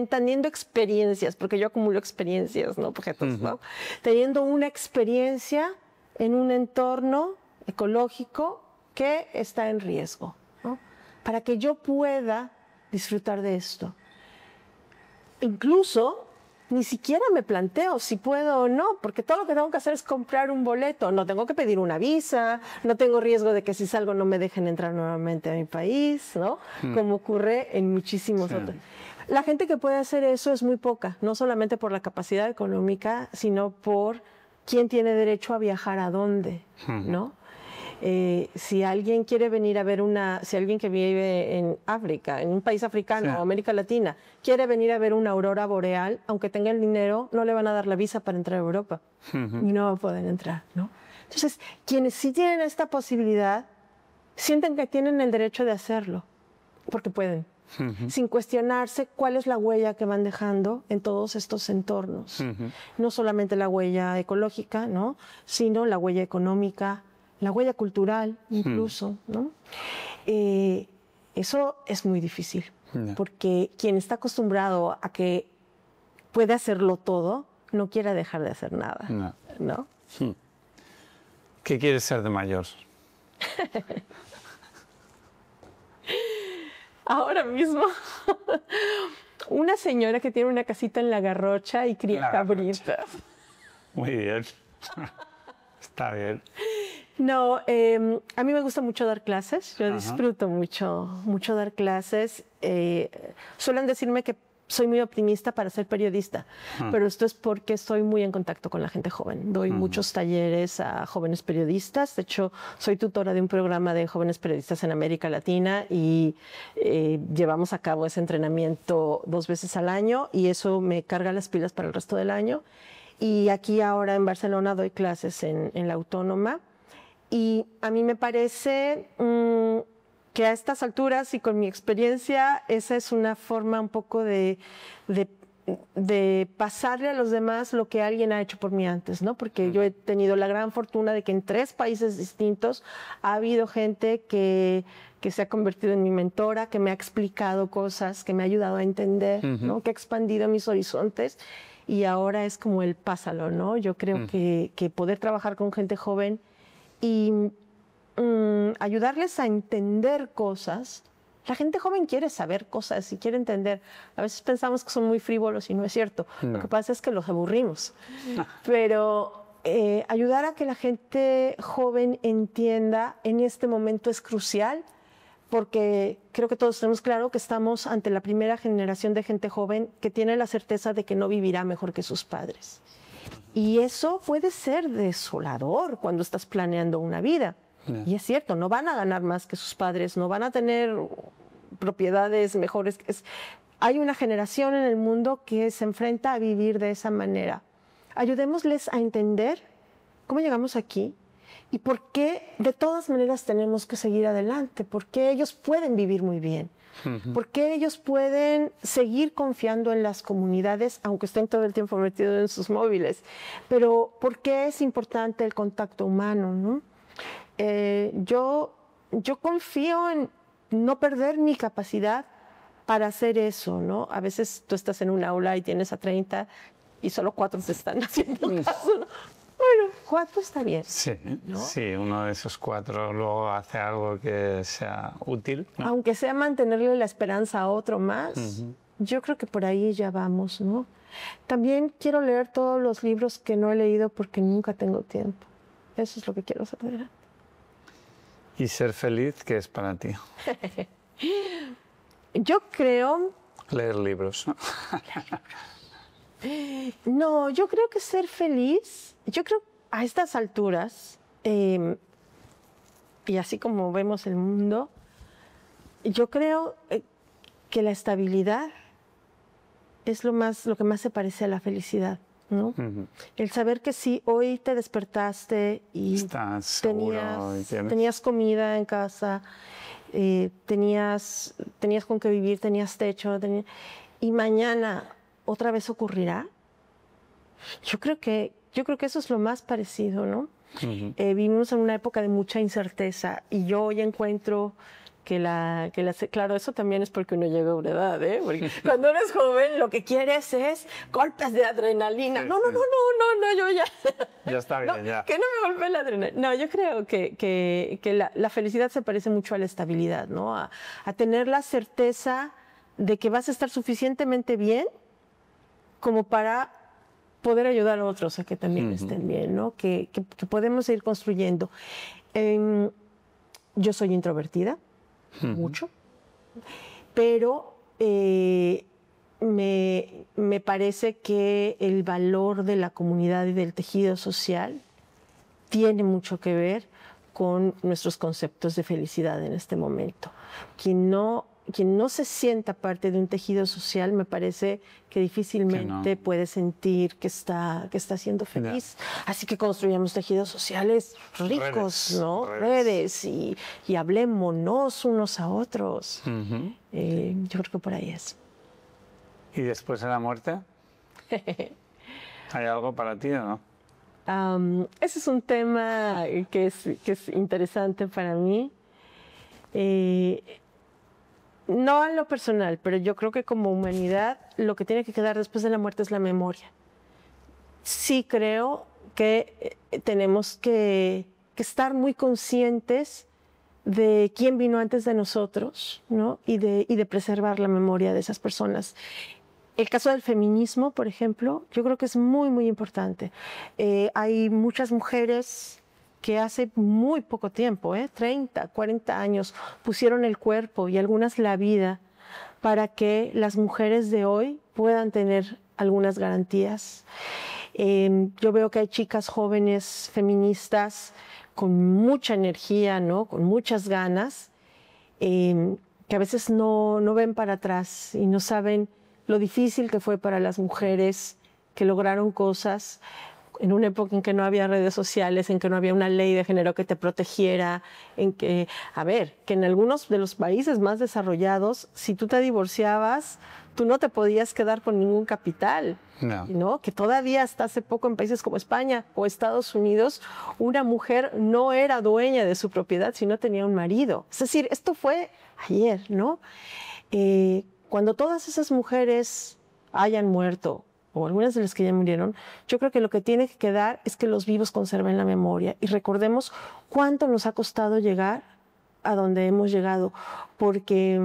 teniendo experiencias, porque yo acumulo experiencias, no objetos, ¿no? Teniendo una experiencia en un entorno ecológico que está en riesgo, ¿no? Para que yo pueda disfrutar de esto. Incluso ni siquiera me planteo si puedo o no, porque todo lo que tengo que hacer es comprar un boleto. No tengo que pedir una visa, no tengo riesgo de que si salgo no me dejen entrar nuevamente a mi país, ¿no? Como ocurre en muchísimos otros. La gente que puede hacer eso es muy poca, no solamente por la capacidad económica, sino por quién tiene derecho a viajar a dónde, ¿no? Si alguien quiere venir a ver si alguien que vive en África, en un país africano o América Latina, quiere venir a ver una aurora boreal, aunque tenga el dinero, no le van a dar la visa para entrar a Europa y no va a poder entrar, ¿no? Entonces, quienes sí tienen esta posibilidad, sienten que tienen el derecho de hacerlo, porque pueden, sin cuestionarse cuál es la huella que van dejando en todos estos entornos. No solamente la huella ecológica, ¿no? Sino la huella económica, la huella cultural incluso, ¿no? Eso es muy difícil, porque quien está acostumbrado a que puede hacerlo todo, no quiere dejar de hacer nada, ¿no? ¿Qué quieres ser de mayor? Ahora mismo, una señora que tiene una casita en La Garrocha y cría cabritas. Muy bien, está bien. No, a mí me gusta mucho dar clases, yo disfruto mucho dar clases. Suelen decirme que soy muy optimista para ser periodista, pero esto es porque estoy muy en contacto con la gente joven. Doy muchos talleres a jóvenes periodistas, de hecho soy tutora de un programa de jóvenes periodistas en América Latina y llevamos a cabo ese entrenamiento 2 veces al año y eso me carga las pilas para el resto del año. Y aquí ahora en Barcelona doy clases en la Autónoma. Y a mí me parece que a estas alturas y con mi experiencia, esa es una forma un poco de pasarle a los demás lo que alguien ha hecho por mí antes, ¿no? Porque yo he tenido la gran fortuna de que en 3 países distintos ha habido gente que se ha convertido en mi mentora, que me ha explicado cosas, que me ha ayudado a entender, ¿no? Que ha expandido mis horizontes. y ahora es como el pásalo, ¿no? Yo creo que poder trabajar con gente joven y ayudarles a entender cosas. La gente joven quiere saber cosas y quiere entender. A veces pensamos que son muy frívolos y no es cierto. No. Lo que pasa es que los aburrimos. Pero ayudar a que la gente joven entienda en este momento es crucial, porque creo que todos tenemos claro que estamos ante la primera generación de gente joven que tiene la certeza de que no vivirá mejor que sus padres. Y eso puede ser desolador cuando estás planeando una vida. Y es cierto, no van a ganar más que sus padres, no van a tener propiedades mejores. Hay una generación en el mundo que se enfrenta a vivir de esa manera. Ayudémosles a entender cómo llegamos aquí y por qué de todas maneras tenemos que seguir adelante, por qué ellos pueden vivir muy bien, por qué ellos pueden seguir confiando en las comunidades, aunque estén todo el tiempo metidos en sus móviles, pero por qué es importante el contacto humano, ¿no? Yo confío en no perder mi capacidad para hacer eso, ¿no? A veces tú estás en un aula y tienes a 30 y solo 4 te están haciendo caso, ¿no? Bueno, 4 está bien. Sí, ¿no? sí, uno de esos 4 luego hace algo que sea útil, ¿no? Aunque sea mantenerle la esperanza a otro más, yo creo que por ahí ya vamos, ¿no? También quiero leer todos los libros que no he leído porque nunca tengo tiempo. Eso es lo que quiero saber. ¿Y ser feliz qué es para ti? Yo creo... Leer libros, ¿no? No, yo creo que ser feliz, yo creo a estas alturas, y así como vemos el mundo, yo creo que la estabilidad es lo que más se parece a la felicidad, ¿no? El saber que si hoy te despertaste y Estás seguro y tenías comida en casa, tenías con qué vivir, tenías techo, y mañana otra vez ocurrirá. Yo creo que eso es lo más parecido, ¿no? Vivimos en una época de mucha incerteza y yo hoy encuentro claro, eso también es porque uno llega a una edad, ¿eh? Porque cuando eres joven lo que quieres es golpes de adrenalina. No, yo ya... Ya está bien, no, ya. Que no me golpee la adrenalina. No, yo creo que la felicidad se parece mucho a la estabilidad, ¿no? A tener la certeza de que vas a estar suficientemente bien como para poder ayudar a otros a que también estén bien, ¿no? Que podemos ir construyendo. Yo soy introvertida, mucho, pero me parece que el valor de la comunidad y del tejido social tiene mucho que ver con nuestros conceptos de felicidad en este momento. Quien no se sienta parte de un tejido social, me parece que difícilmente puede sentir que está siendo feliz. Así que construyamos tejidos sociales ricos, ¿no? Redes y hablémonos unos a otros. Yo creo que por ahí es. ¿Y después de la muerte? ¿Hay algo para ti o no? Ese es un tema que es interesante para mí. No en lo personal, pero yo creo que como humanidad lo que tiene que quedar después de la muerte es la memoria. Sí creo que tenemos que estar muy conscientes de quién vino antes de nosotros, ¿no? y de preservar la memoria de esas personas. El caso del feminismo, por ejemplo, yo creo que es muy, muy importante. Hay muchas mujeres que hace muy poco tiempo, 30, 40 años, pusieron el cuerpo y algunas la vida para que las mujeres de hoy puedan tener algunas garantías. Yo veo que hay chicas jóvenes feministas con mucha energía, ¿no? Con muchas ganas, que a veces no ven para atrás y no saben lo difícil que fue para las mujeres que lograron cosas en una época en que no había redes sociales, en que no había una ley de género que te protegiera, que en algunos de los países más desarrollados, si tú te divorciabas, tú no te podías quedar con ningún capital, ¿no? Que todavía hasta hace poco en países como España o Estados Unidos, una mujer no era dueña de su propiedad si no tenía un marido. Es decir, esto fue ayer, ¿no? Cuando todas esas mujeres hayan muerto o algunas de las que ya murieron, yo creo que lo que tiene que quedar es que los vivos conserven la memoria y recordemos cuánto nos ha costado llegar a donde hemos llegado, porque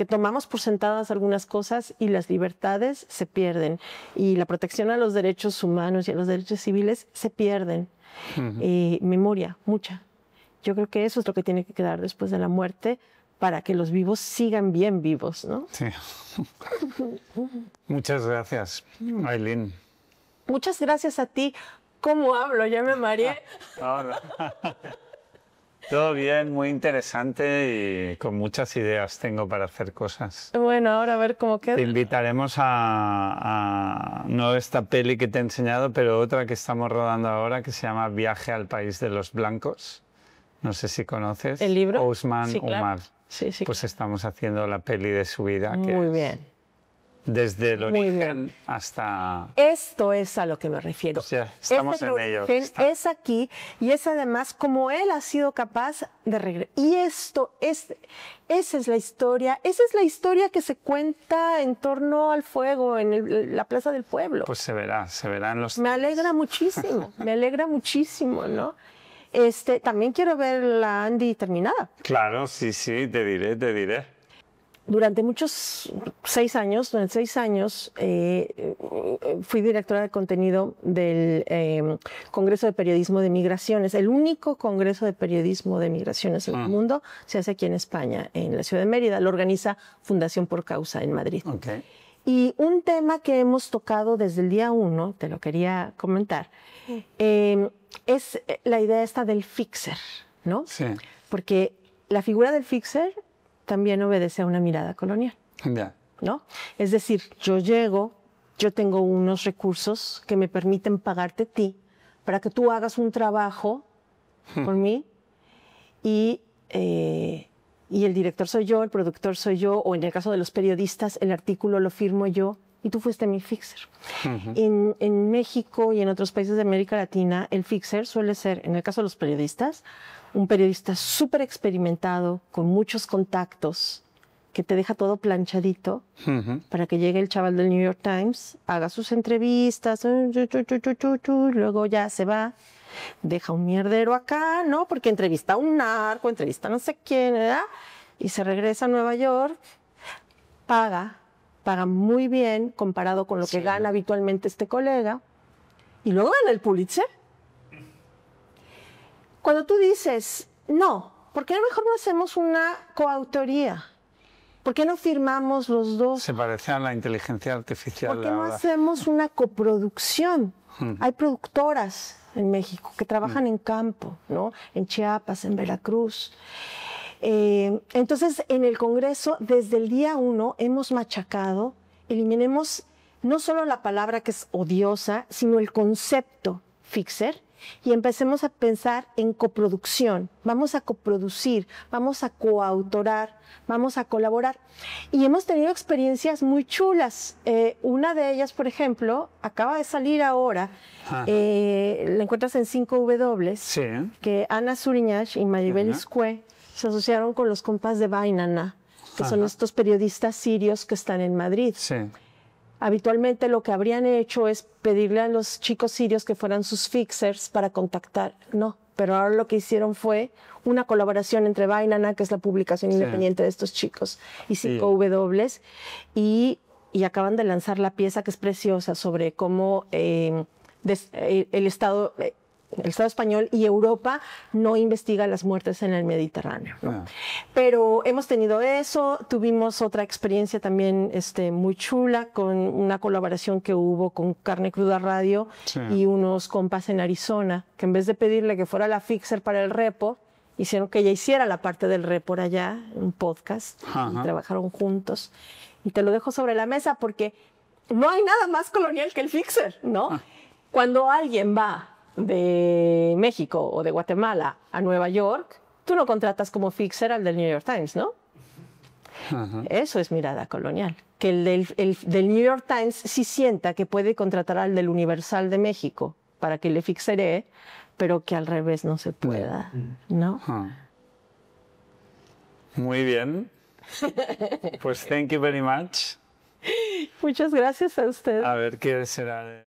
tomamos por sentadas algunas cosas y las libertades se pierden y la protección a los derechos humanos y a los derechos civiles se pierden. Memoria, mucha. Yo creo que eso es lo que tiene que quedar después de la muerte para que los vivos sigan bien vivos, ¿no? Sí. Muchas gracias, Aylin. Muchas gracias a ti. ¿Cómo hablo? Ya me mareé. Todo bien, muy interesante y con muchas ideas tengo para hacer cosas. Bueno, ahora a ver cómo queda. Te invitaremos a no esta peli que te he enseñado, pero otra que estamos rodando ahora que se llama Viaje al País de los Blancos. No sé si conoces. ¿El libro? Ousmane Sí, claro. Omar. Sí, Pues estamos haciendo la peli de su vida. Que muy es bien. Desde el Muy origen bien. hasta... Esto es a lo que me refiero. O sea, estamos Este en ello. origen es aquí y es además como él ha sido capaz de regresar. Y esa es la historia que se cuenta en torno al fuego en la Plaza del Pueblo. Pues se verá en los... Me alegra muchísimo, ¿no? También quiero ver la Andy terminada. Claro, sí, te diré. Durante 6 años, fui directora de contenido del Congreso de Periodismo de Migraciones. El único Congreso de Periodismo de Migraciones en el mundo se hace aquí en España, en la ciudad de Mérida. Lo organiza Fundación Por Causa en Madrid. Okay. Y un tema que hemos tocado desde el día 1, te lo quería comentar, es la idea esta del fixer, ¿no? Sí. Porque la figura del fixer también obedece a una mirada colonial, Ya. ¿no? Es decir, yo tengo unos recursos que me permiten pagarte a ti para que tú hagas un trabajo por mí y el director soy yo, el productor soy yo, o en el caso de los periodistas, el artículo lo firmo yo y tú fuiste mi fixer. En México y en otros países de América Latina, el fixer suele ser, en el caso de los periodistas, un periodista súper experimentado, con muchos contactos, que te deja todo planchadito para que llegue el chaval del New York Times, haga sus entrevistas, luego ya se va, deja un mierdero acá, ¿no? Porque entrevista a un narco, entrevista a no sé quién, ¿verdad? Y se regresa a Nueva York, paga muy bien comparado con lo que gana habitualmente este colega, y luego gana el Pulitzer. Cuando tú dices, no, ¿por qué mejor no hacemos una coautoría? ¿Por qué no firmamos los dos? Se parece a la inteligencia artificial. ¿Por qué no hacemos una coproducción? Hay productoras en México que trabajan en campo, ¿no? En Chiapas, en Veracruz. Entonces, en el Congreso, desde el día 1, hemos machacado, eliminemos no solo la palabra que es odiosa, sino el concepto fixer, y empecemos a pensar en coproducción. Vamos a coproducir, vamos a coautorar, vamos a colaborar. Y hemos tenido experiencias muy chulas. Una de ellas, por ejemplo, acaba de salir ahora, la encuentras en 5W, sí, que Ana Suriñas y Maribel Iscue se asociaron con los compas de Bainana, que son estos periodistas sirios que están en Madrid. Sí. Habitualmente lo que habrían hecho es pedirle a los chicos sirios que fueran sus fixers para contactar. No, pero ahora lo que hicieron fue una colaboración entre Bainana, que es la publicación independiente de estos chicos, y 5W, y acaban de lanzar la pieza que es preciosa sobre cómo el Estado español y Europa no investiga las muertes en el Mediterráneo, ¿no? Pero hemos tenido eso, tuvimos otra experiencia también muy chula con una colaboración que hubo con Carne Cruda Radio y unos compas en Arizona, que en vez de pedirle que fuera la fixer para el repo, hicieron que ella hiciera la parte del repo por allá, un podcast, y trabajaron juntos. Y te lo dejo sobre la mesa porque no hay nada más colonial que el fixer, ¿no? Cuando alguien va de México o de Guatemala a Nueva York, tú no contratas como fixer al del New York Times, ¿no? Eso es mirada colonial. Que el del New York Times sí sienta que puede contratar al del Universal de México para que le fixeree, pero que al revés no se pueda, ¿no? Muy bien. Pues thank you very much. Muchas gracias a usted. A ver qué será de...